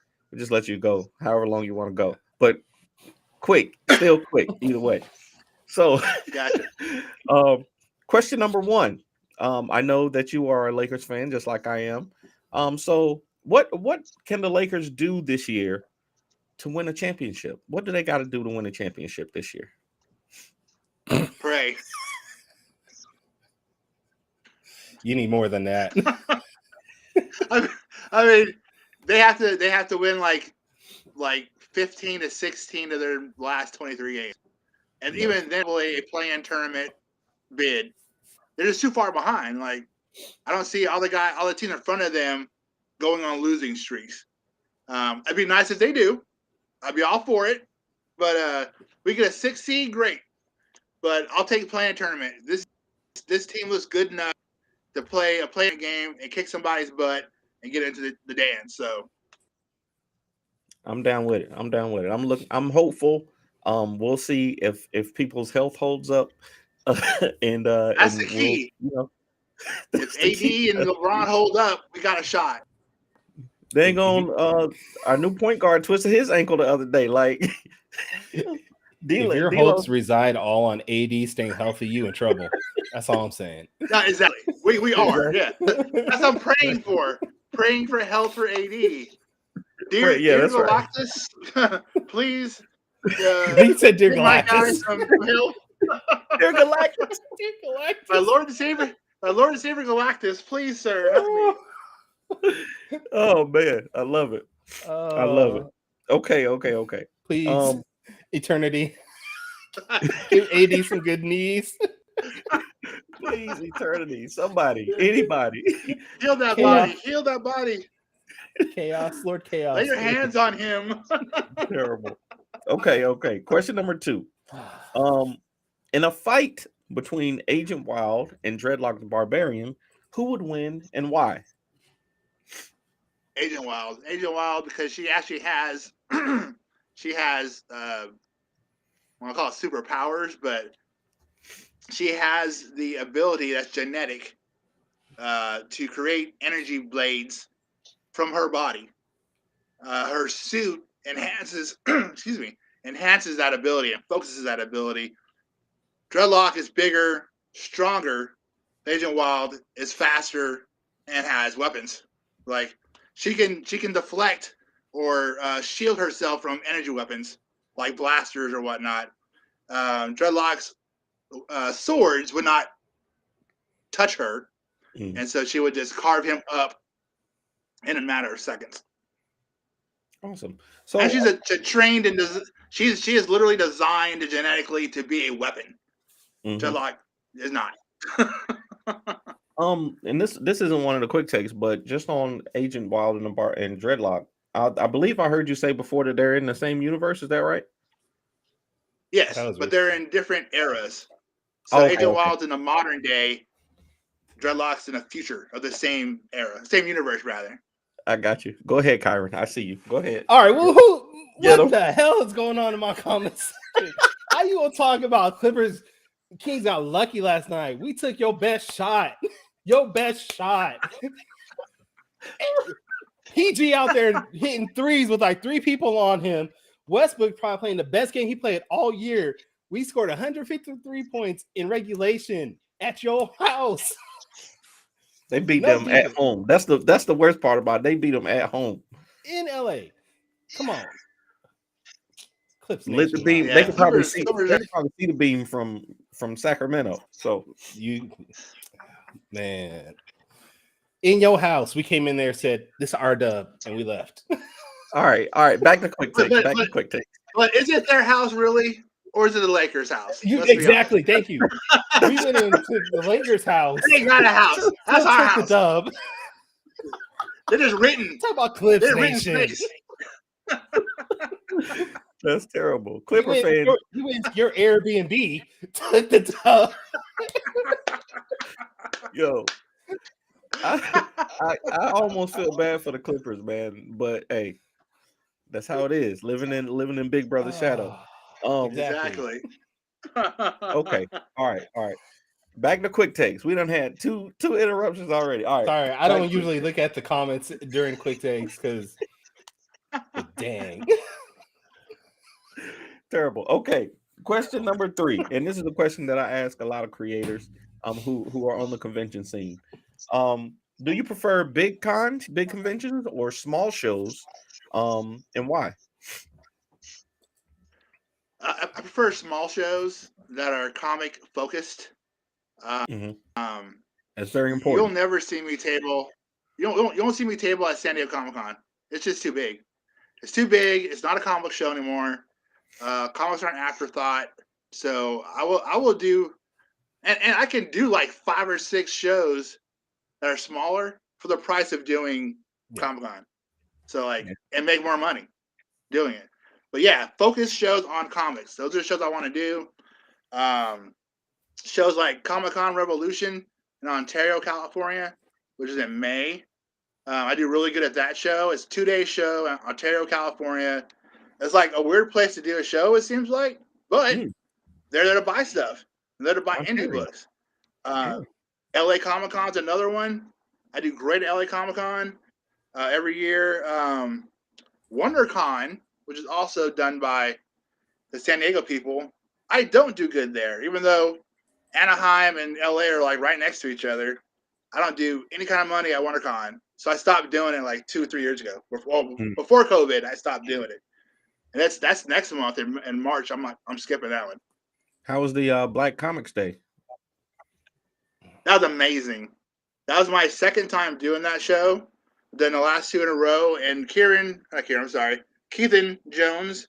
let you go however long you want to go. But still quick, either way. So, Gotcha. Question number 1. I know that you are a Lakers fan, just like I am. So what can the Lakers do this year to win a championship? What do they got to do to win a championship this year? Pray. You need more than that. I mean, they have to win like 15 to 16 of their last 23 games, and even then, a play-in tournament bid. They're just too far behind. Like, I don't see all the teams in front of them going on losing streaks. It'd be nice if they do. I'd be all for it. But we get a 6 seed, great. But I'll take the play-in tournament. This team looks good enough to play a play-in game and kick somebody's butt and get into the dance. So I'm down with it. I'm hopeful. We'll see if people's health holds up. And that's the key. If AD and LeBron hold up, we got a shot. They ain't gonna. Our new point guard twisted his ankle the other day. Like, if your hopes reside all on AD staying healthy, you in trouble. That's all I'm saying. Not exactly. We are. Yeah, that's what I'm praying for. Praying for health for AD. Dear Galactus, right. Please. He said, "Dear Galactus." Dear Galactus. My Lord and Savior Galactus, please, sir, help me. Oh man, I love it. I love it. Okay. Please, Eternity. Give AD some good knees. Please, Eternity. Somebody, anybody. Heal that body. Heal that body. Chaos, Lord Chaos. Lay your hands on him. Terrible. Okay. Question number 2. In a fight between Agent Wild and Dreadlock and Barbarian, who would win and why? Agent Wild, because she actually has I want to call it superpowers, but she has the ability that's genetic to create energy blades from her body. Her suit enhances that ability and focuses that ability. Dreadlock is bigger, stronger. Agent Wild is faster and has weapons. Like she can deflect or shield herself from energy weapons like blasters or whatnot. Dreadlock's swords would not touch her, and so she would just carve him up in a matter of seconds. Awesome. So and she's trained and she is literally designed genetically to be a weapon. Dreadlock is not. And this isn't one of the quick takes, but just on Agent Wild and Dreadlock, I believe I heard you say before that they're in the same universe. Is that right? Yes, but they're in different eras. So Agent Wild's in the modern day, Dreadlock's in the future of the same era, same universe rather. I got you. Go ahead, Kyrun. I see you. Go ahead. All right. Well, what the hell is going on in my comments? How you gonna talk about Clippers? Kings got lucky last night. We took your best shot. Your best shot. PG out there hitting threes with like 3 people on him. Westbrook probably playing the best game he played all year. We scored 153 points in regulation at your house. They beat them at home. That's the worst part about it. They beat them at home in LA. Come on. Clips lit the beam. Yeah. They could probably see the beam from Sacramento. So man. In your house, we came in there, said, "This is our dub," and we left. All right. Back to quick take. But is it their house really, or is it the Lakers' house? Exactly. Thank you. We went into the Lakers' house. They ain't got a house. That's our house. The dub. They're just written. Talk about Clips Nation. That's terrible. Clipper fan. You went your Airbnb. Took the dub. Yo. I almost feel bad for the Clippers, man. But hey, that's how it is. Living in Big Brother's shadow. Exactly. Okay. All right. Back to quick takes. We done had two interruptions already. All right. Sorry, I don't usually look at the comments during quick takes because dang. Terrible. Okay. Question number 3. And this is a question that I ask a lot of creators who are on the convention scene. Do you prefer big conventions or small shows? And why? I prefer small shows that are comic focused. That's very important. You'll never see me table. You won't see me table at San Diego Comic-Con. It's just too big. It's too big. It's not a comic book show anymore. Comics are an afterthought. So I will do, and I can do like 5 or 6 shows that are smaller for the price of doing Comic-Con. So and make more money doing it. But yeah, focus shows on comics. Those are the shows I want to do. Shows like Comic-Con Revolution in Ontario, California, which is in May. I do really good at that show. It's a 2-day show in Ontario, California. It's like a weird place to do a show, it seems like. But they're there to buy stuff. They're there to buy indie books. LA Comic-Con is another one. I do great at LA Comic-Con every year. WonderCon, which is also done by the San Diego people, I don't do good there. Even though Anaheim and LA are like right next to each other, I don't do any kind of money at WonderCon. So I stopped doing it like 2 or 3 years ago. Before COVID, I stopped doing it. And that's next month in March. I'm skipping that one. How was the Black Comics Day? That was amazing. That was my second time doing that show. Then the last 2 in a row. And Keithan Jones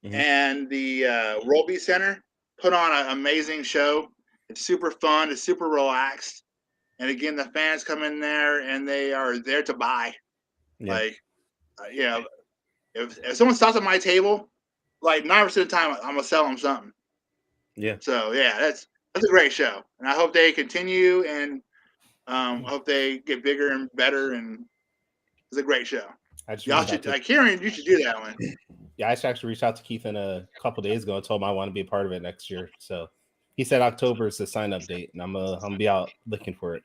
and the Rolby Center put on an amazing show. It's super fun. It's super relaxed. And again, the fans come in there and they are there to buy. Yeah. If someone stops at my table, like 9% of the time, I'm gonna sell them something. Yeah. So yeah, that's a great show, and I hope they continue, and hope they get bigger and better. And it's a great show. Kyrun, you should do that one. Yeah, I actually reached out to Keith a couple days ago and told him I want to be a part of it next year. So he said October is the sign-up date, and I'm gonna be out looking for it.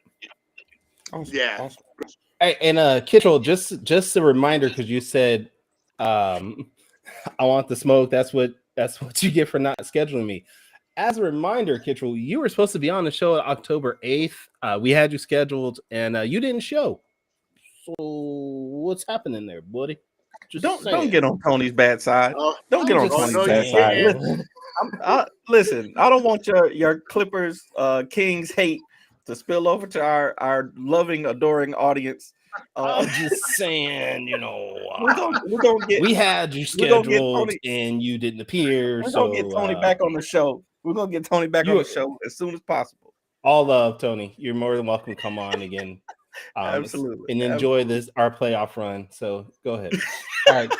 Awesome. Yeah. Awesome. Hey, and Kitchell, just a reminder, because you said I want the smoke. That's what you get for not scheduling me. As a reminder, Kitchell, you were supposed to be on the show on October 8th. We had you scheduled, and you didn't show. So what's happening there, buddy? Don't get on Tony's bad side. Don't get on Tony's bad side. Listen, I don't want your Clippers Kings hate to spill over to our loving, adoring audience. I'm just saying, we're gonna get. We had you scheduled and you didn't appear. We're gonna get Tony back on the show. We're gonna get Tony back on the show as soon as possible. All love, Tony. You're more than welcome to come on again. Absolutely. And enjoy our playoff run. So go ahead. All right.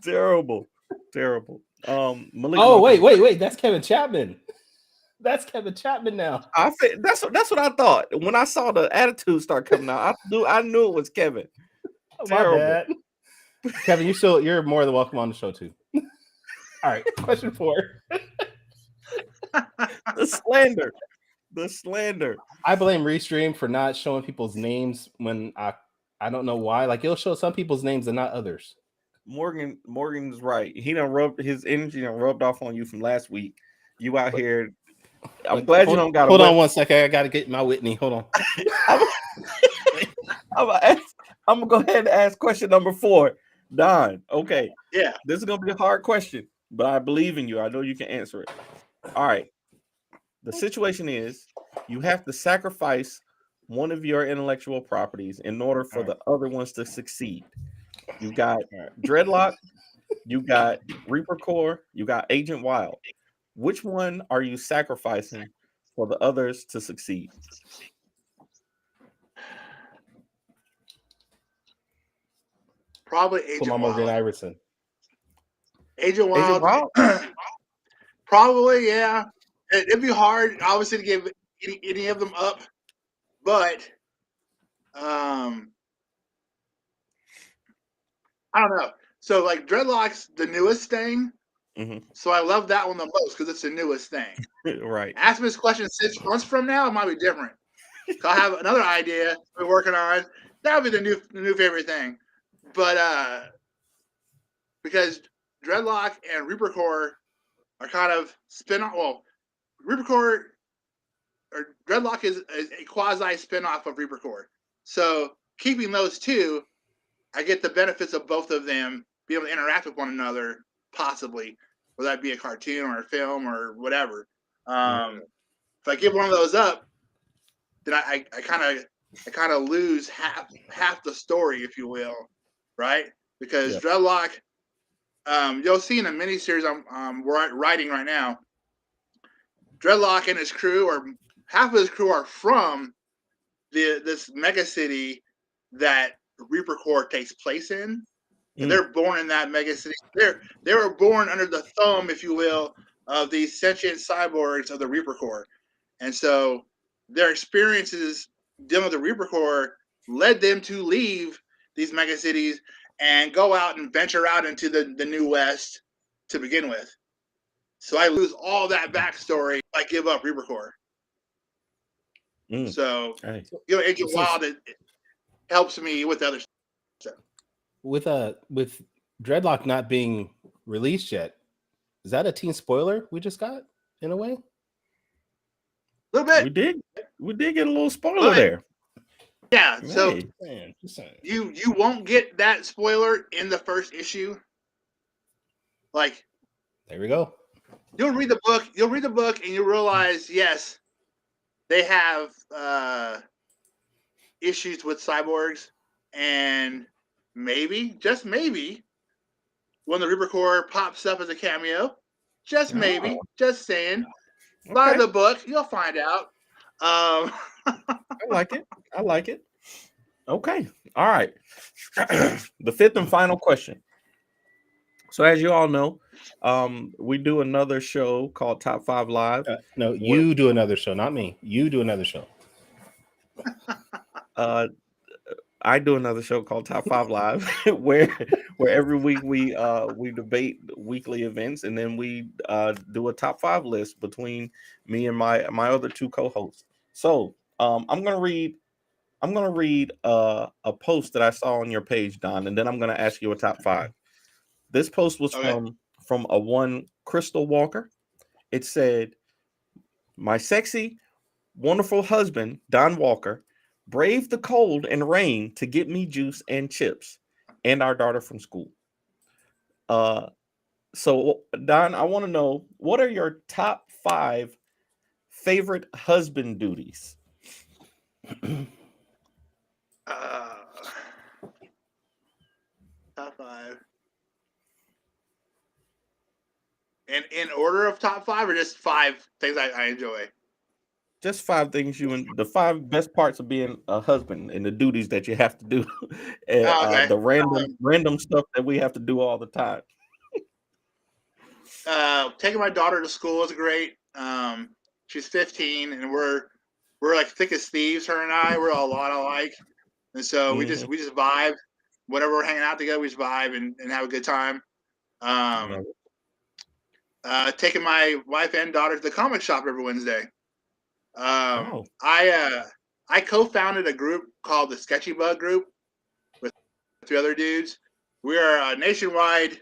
Terrible. Malik wait. That's Kevin Chapman. That's Kevin Chapman now. That's what I thought. When I saw the attitude start coming out, I knew it was Kevin. Terrible. Kevin, you're more than welcome on the show too. All right, question 4. The slander. I blame Restream for not showing people's names when I don't know why. Like it'll show some people's names and not others. Morgan's right. He done rubbed his energy and rubbed off on you from last week. You out here. I'm glad you don't got. Hold on 1 second. I got to get my Whitney. Hold on. I'm gonna go ahead and ask question number 4. Don. Okay. Yeah. This is gonna be a hard question, but I believe in you. I know you can answer it. All right. The situation is you have to sacrifice one of your intellectual properties in order for the other ones to succeed. You got Dreadlock, you got Reaper Core, you got Agent Wild. Which one are you sacrificing for the others to succeed? Probably Agent Wild. Morgan Iverson. Agent Wild? Probably, yeah. It'd be hard, obviously, to give any of them up, but I don't know. So, like, Dreadlock's the newest thing, so I love that one the most because it's the newest thing. Right. Ask me this question 6 months from now, it might be different. I have another idea we're working on. That would be the new favorite thing, but because Dreadlock and Reaper Core are kind of spin-off. Well, Reaper Core or Dreadlock is a quasi spin-off of Reaper Core. So keeping those two, I get the benefits of both of them being able to interact with one another, possibly, whether that be a cartoon or a film or whatever. If I give one of those up, then I kind of lose half the story, if you will, right? Because Dreadlock, you'll see in a miniseries I'm writing right now. Dreadlock and his crew, or half of his crew, are from this mega city that Reaper Core takes place in. And they're born in that mega city. They were born under the thumb, if you will, of these sentient cyborgs of the Reaper Core. And so their experiences dealing with the Reaper Core led them to leave these mega cities and go out and venture out into the New West to begin with. So I lose all that backstory if I give up Reaper Core. So, Agent Wild, it helps me with the other stuff. With Dreadlock not being released yet, is that a teen spoiler we just got in a way? A little bit. We did get a little spoiler there. Yeah, so you won't get that spoiler in the first issue. Like, there we go. You'll read the book, and you realize, yes, they have issues with cyborgs, and maybe, just maybe, when the Reaper Core pops up as a cameo, just maybe, just saying, buy the book, you'll find out. I like it. Okay. All right. The fifth and final question. So as you all know, we do another show called Top 5 Live. No, you do another show, not me. You do another show. I do another show called Top 5 Live, where every week we debate weekly events, and then we do a top 5 list between me and my other two co-hosts. So I'm gonna read a post that I saw on your page, Don, and then I'm gonna ask you a top 5. This post was from a one Crystal Walker. It said, "My sexy, wonderful husband, Don Walker, brave the cold and rain to get me juice and chips and our daughter from school. So Don, I want to know, what are your top 5 favorite husband duties? Top 5. And in order of top 5, or just 5 things I enjoy? Just 5 things the 5 best parts of being a husband and the duties that you have to do. And, okay. The random stuff that we have to do all the time. Taking my daughter to school is great. She's 15, and we're like thick as thieves. Her and I, we're a lot alike, and so we just vibe. Whenever we're hanging out together, we just vibe and have a good time. Taking my wife and daughter to the comic shop every Wednesday. I co-founded a group called the Sketchy Bug Group with 3 other dudes. We are a nationwide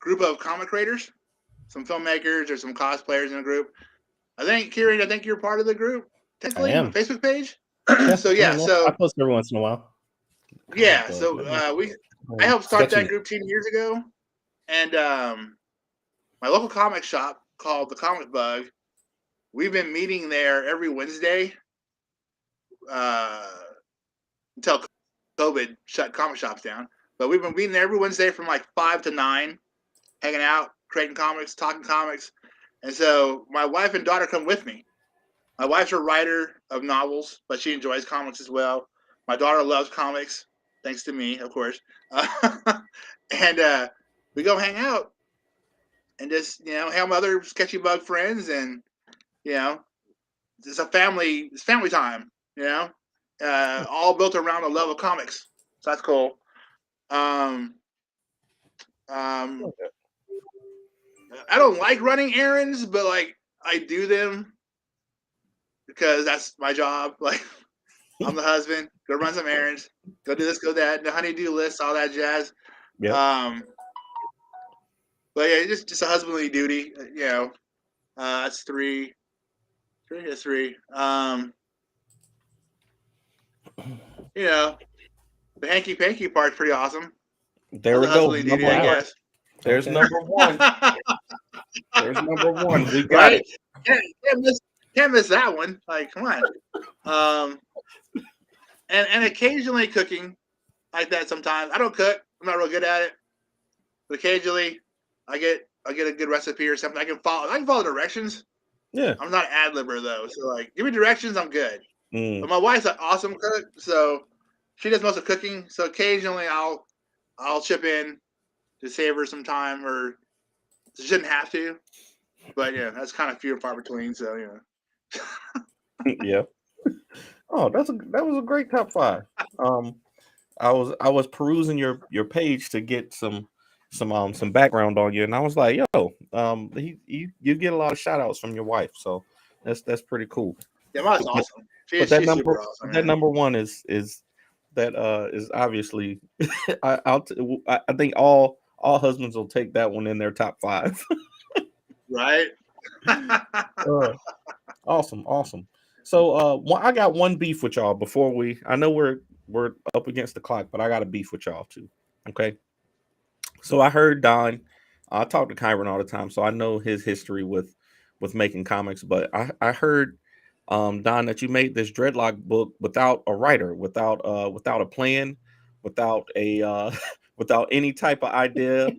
group of comic creators, some filmmakers, or some cosplayers in a group. I think, Kyrun, you're part of the group, technically, on the Facebook page. So I post every once in a while. Yeah, so I helped start that group 10 years ago, and my local comic shop called the Comic Bug. We've been meeting there every Wednesday until COVID shut comic shops down. But we've been meeting there every Wednesday from like 5 to 9, hanging out, creating comics, talking comics. And so my wife and daughter come with me. My wife's a writer of novels, but she enjoys comics as well. My daughter loves comics, thanks to me, of course. And we go hang out and just, hang with other Sketchy Bug friends, and it's family time, all built around a love of comics. So that's cool. I don't like running errands, but like I do them because that's my job. Like, I'm the husband, go run some errands, go do this, go that, the honey-do list, all that jazz. Yeah. But yeah, just a husbandly duty, that's 3. That's 3. The hanky-panky part's pretty awesome. There we go. Duty, I guess. There's number 1. There's number 1. We got it. Can't miss that one. Like, come on. And occasionally cooking like that sometimes. I don't cook. I'm not real good at it. But occasionally I get a good recipe or something. I can follow directions. Yeah. I'm not an ad-libber though. So like, give me directions, I'm good. But my wife's an awesome cook, so she does most of cooking. So occasionally I'll chip in to save her some time, or she shouldn't have to. But yeah, that's kind of few and far between. So Yeah. Oh, that was a great top 5. I was perusing your page to get some background on you, and I was like, yo, you get a lot of shout outs from your wife, so that's pretty cool. Yeah, that's awesome. She's super awesome. That number 1 is obviously I think all husbands will take that one in their top 5. Right. Awesome. So I got one beef with y'all before I know we're up against the clock, but I got a beef with y'all too. Okay. So I heard Don, I talk to Kyrun all the time, so I know his history with making comics, but I heard Don, that you made this Dreadlock book without a writer, without a plan, without any type of idea.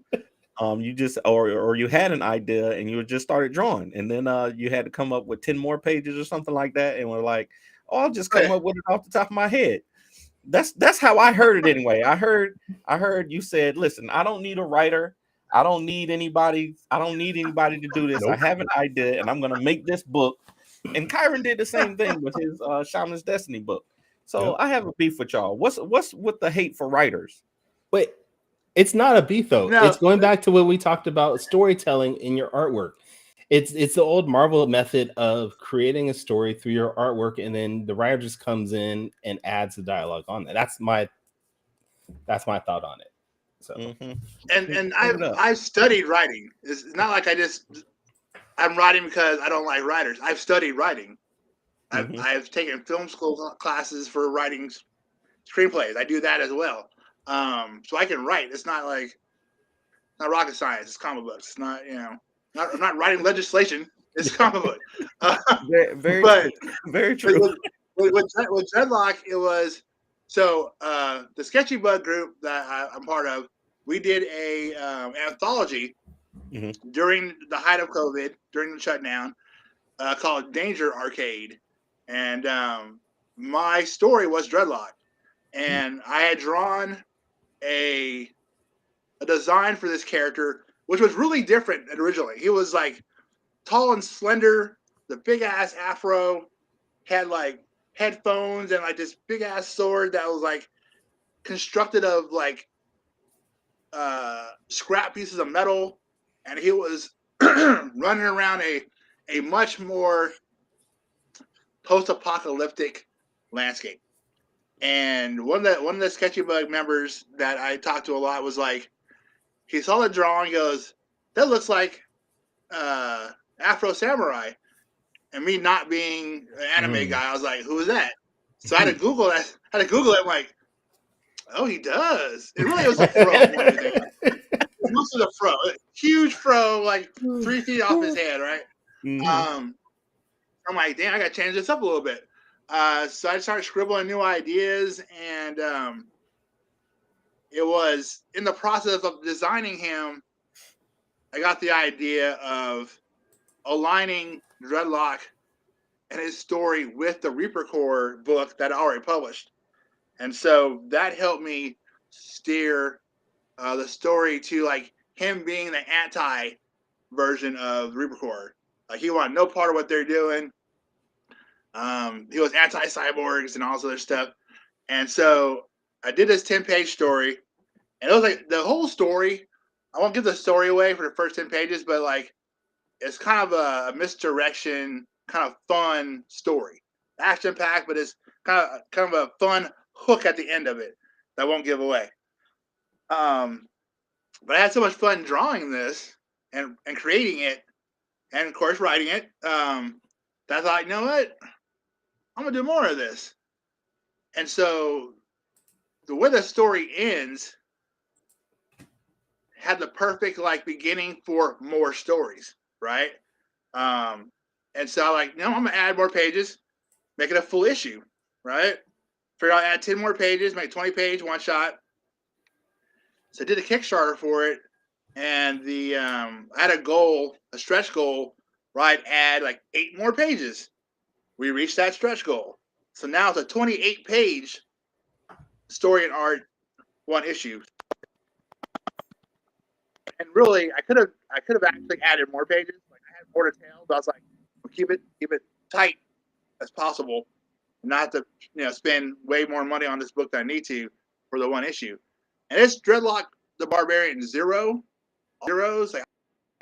You just or you had an idea and you just started drawing, and then you had to come up with 10 more pages or something like that, and we're like, oh, I'll just come up with it off the top of my head. That's how I heard it anyway. I heard you said, listen, I don't need a writer. I don't need anybody to do this. Nope. I have an idea and I'm gonna make this book. And Kyrun did the same thing with his Shaman's Destiny book. So I have a beef with y'all. What's with the hate for writers? Wait, it's not a beef though. No. It's going back to what we talked about, storytelling in your artwork. It's the old Marvel method of creating a story through your artwork, and then the writer just comes in and adds the dialogue on that. That's my thought on it. So and I've studied writing. It's not like I'm writing because I don't like writers. I've studied writing. I've taken film school classes for writing screenplays. I do that as well. So I can write. It's not rocket science. It's comic books. It's not, I'm not writing legislation. It's comic book. Very but, true. Very true. With Dreadlock, it was the Sketchy Bug group that I'm part of. We did a anthology during the height of COVID, during the shutdown, called Danger Arcade, and my story was Dreadlock, and I had drawn a design for this character, which was really different originally. He was like tall and slender, the big ass afro, had like headphones and like this big ass sword that was like constructed of like scrap pieces of metal, and he was running around a much more post-apocalyptic landscape. And one of the Sketchy Bug members that I talked to a lot was like, he saw the drawing, goes, "That looks like Afro Samurai." And me not being an anime guy, I was like, "Who is that?" So I had to Google that. I had to Google it. I'm like, "Oh, he does." It really was a fro. Most of the fro, huge fro, like 3 feet off his head, right? I'm like, damn, I got to change this up a little bit. So I started scribbling new ideas, and it was in the process of designing him, I got the idea of aligning Dreadlock and his story with the Reaper Corps book that I already published. And so that helped me steer the story to like him being the anti version of Reaper Corps. Like he wanted no part of what they're doing. He was anti-cyborgs and all this other stuff. And so I did this 10-page story, and it was like the whole story. I won't give the story away for the first 10 pages, but like it's kind of a misdirection, kind of fun story. Action packed, but it's kind of a fun hook at the end of it that I won't give away. But I had so much fun drawing this and creating it, and of course writing it. That I thought, you know what? I'm gonna do more of this. And so the way the story ends had the perfect like beginning for more stories, right? And so I'm gonna add more pages, make it a full issue, right? Figure out add 10 more pages, make 20-page one shot. So I did a Kickstarter for it, and I had a stretch goal, where I'd add like 8 more pages. We reached that stretch goal. So now it's a 28-page story and art, one issue. And really, I could have actually added more pages. Like I had more details, but I was like, well, keep it tight as possible, not to spend way more money on this book than I need to for the one issue. And it's Dreadlock the Barbarian zeros. Like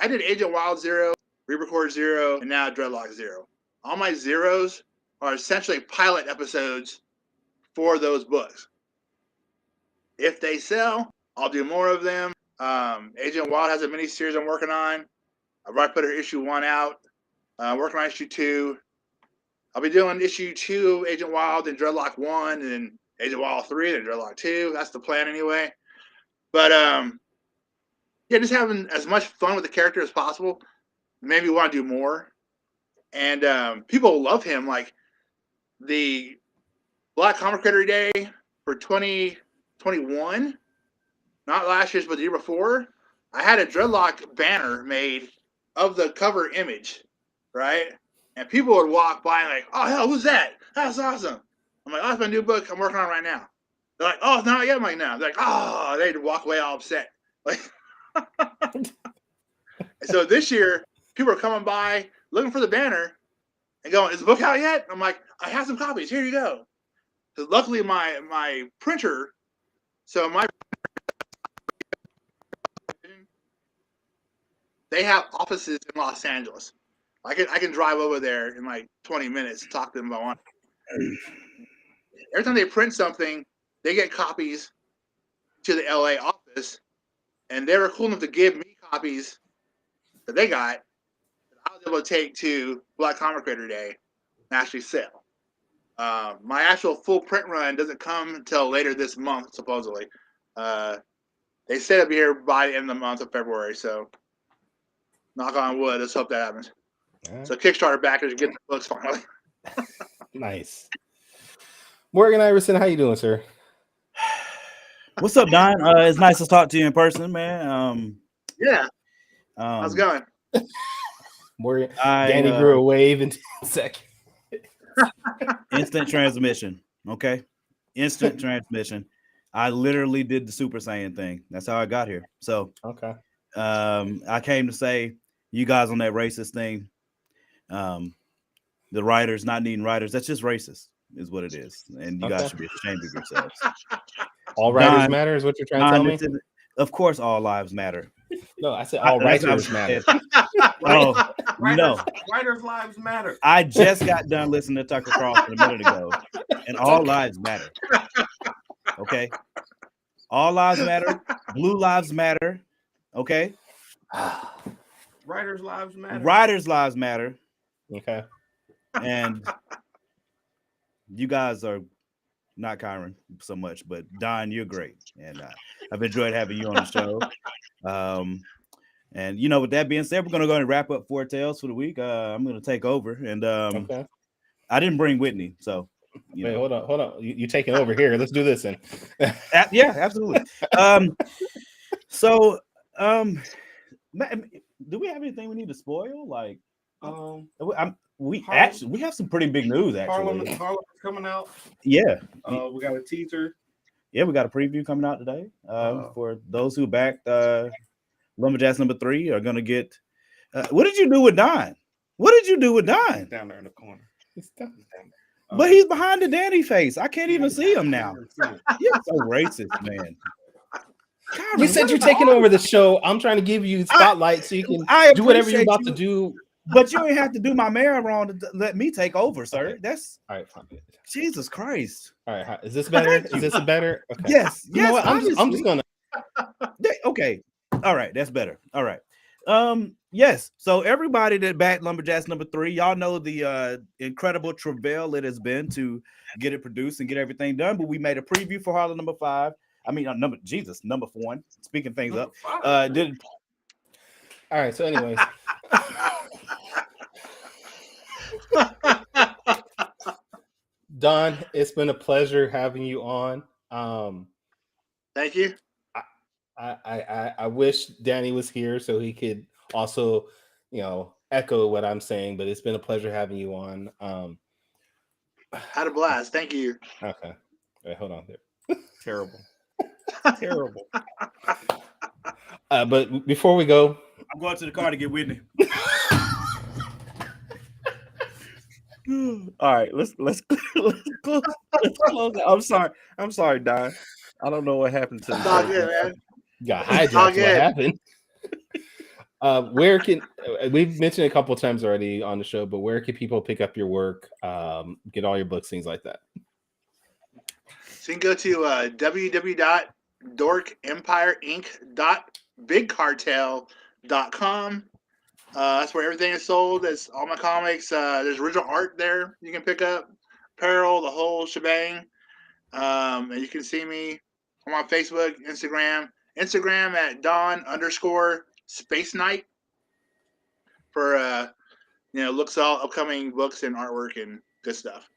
I did Agent Wild 0, Reaper Corps 0, and now Dreadlock 0. All my zeros are essentially pilot episodes for those books. If they sell, I'll do more of them. Agent Wild has a mini series I'm working on. I've already put her issue 1 out. Working on issue 2. I'll be doing issue 2, Agent Wild, and Dreadlock 1, and then Agent Wild 3, and Dreadlock 2. That's the plan anyway. But yeah, just having as much fun with the character as possible. Maybe want to do more. And people love him. Like the Black Comic Creator Day for 2021, not last year's, but the year before, I had a Dreadlock banner made of the cover image, right? And people would walk by and like, "Oh hell, who's that? That's awesome!" I'm like, "Oh, it's my new book I'm working on right now." They're like, "Oh, it's not yet." I'm like, "No." They're like, "Oh," they'd walk away all upset. Like, so this year, people are coming by looking for the banner and going, "Is the book out yet?" I'm like, "I have some copies. Here you go." Because luckily, my printer, they have offices in Los Angeles. I can drive over there in like 20 minutes and talk to them if I want. Every time they print something, they get copies to the LA office, and they were cool enough to give me copies that they got that I was able to take to Black Comic Creator Day and actually sell. My actual full print run doesn't come until later this month, supposedly. They said it'll be here by the end of the month of February, so knock on wood. Let's hope that happens. Right. So Kickstarter backers get the books finally. Nice. Morgan Iverson, how you doing, sir? What's up, Don? It's nice to talk to you in person, man. Yeah. How's it going? Morgan, Danny grew a wave in 10 seconds. Instant transmission. Okay. Instant transmission. I literally did the Super Saiyan thing. That's how I got here. So okay. I came to say, you guys on that racist thing, the writers not needing writers, that's just racist, is what it is. And you guys should be ashamed of yourselves. All writers matter is what you're trying to tell me? Of course, all lives matter. No, I said all writers matter. Oh, no. Writers' lives matter. I just got done listening to Tucker Carlson a minute ago, and all lives matter. Okay? All lives matter. Blue lives matter. Okay? Writers' lives matter. Writers' lives matter. Okay. And you guys are not Kyrun so much, but Don, you're great. And I've enjoyed having you on the show. And you know, with that being said, we're gonna go and wrap up Four Tales for the week. I'm gonna take over, and okay. I didn't bring Whitney, so wait, hold on. You taking over here? Let's do this then. Yeah, absolutely. So, do we have anything we need to spoil? Like, we have some pretty big news actually. Harlem's coming out. Yeah, we got a teaser. Yeah, we got a preview coming out today. For those who backed Lumberjacks number 3 are gonna get. What did you do with Don? What did you do with Don? He's down there in the corner. He's down there. But he's behind the Danny face. I can't even see him now. You're so racist, man. Kyrun, you said you're taking over the show. I'm trying to give you spotlight so you can do whatever you're about to do. But you ain't have to do my mayor wrong to let me take over, sir. Okay. That's all right. Fine. Jesus Christ. All right. Is this better? Is this better? Okay. Yes. You know what? I'm just gonna. Okay. All right. That's better. All right. Yes. So everybody that backed Lumberjacks number 3, y'all know the incredible travail it has been to get it produced and get everything done. But we made a preview for Harlem number 5. I mean, number 1. Speaking things up. All right. So, anyways. Don, it's been a pleasure having you on. Thank you. I wish Danny was here so he could also, echo what I'm saying, but it's been a pleasure having you on. Had a blast. Thank you. Okay. Wait, hold on there. Terrible. But before we go, I'm going to the car to get Whitney. All right, let's close it. I'm sorry, Don. I don't know what happened to you, man. Got hijacked. What happened? Where can we've mentioned a couple of times already on the show, but where can people pick up your work, get all your books, things like that? So you can go to www.dorkempireinc.bigcartel.com. That's where everything is sold. That's all my comics. There's original art there you can pick up, apparel, the whole shebang. And you can see me on Facebook, Instagram at Don_Space Night for looks all upcoming books and artwork and good stuff.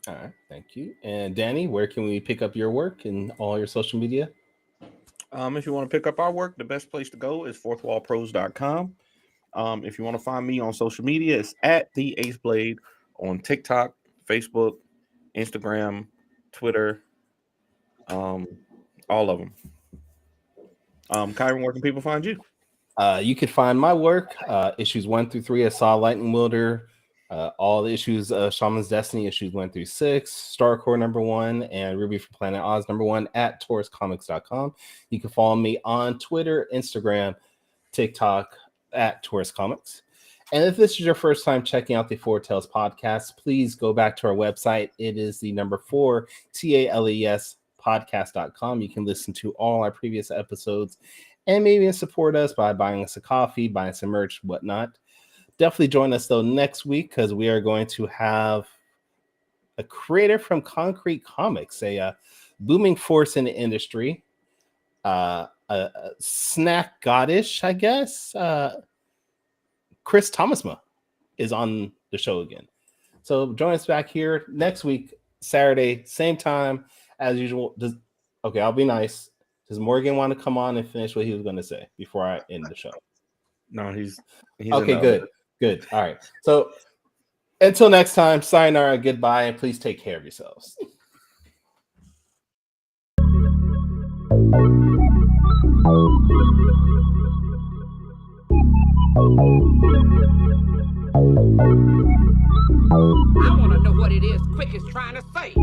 All right, thank you. And Danny, where can we pick up your work and all your social media? If you want to pick up our work, the best place to go is fourthwallpros.com. If you want to find me on social media, it's at the Ace Blade on TikTok, Facebook, Instagram, Twitter, all of them. Kyrun, where can people find you? You can find my work, issues 1 through 3 at Saw Lightning Wielder, all the issues of Shaman's Destiny, issues 1 through 6, StarCore number 1, and Ruby from Planet Oz number 1 at tauruscomics.com. You can follow me on Twitter, Instagram, TikTok at Taurus Comics. And if this is your first time checking out the Four Tales podcast, please go back to our website. It is the number 4 TALES podcast.com. You can listen to all our previous episodes and maybe support us by buying us a coffee, buying some merch, whatnot. Definitely join us though next week because we are going to have a creator from Concrete Comics, a booming force in the industry, a snack goddess, I guess. Chris Thomasma is on the show again. So join us back here next week, Saturday, same time as usual. Okay, I'll be nice. Does Morgan want to come on and finish what he was going to say before I end the show? No, he's okay. Good. All right. So until next time, sayonara, goodbye, and please take care of yourselves. I want to know what it is Quick is trying to say.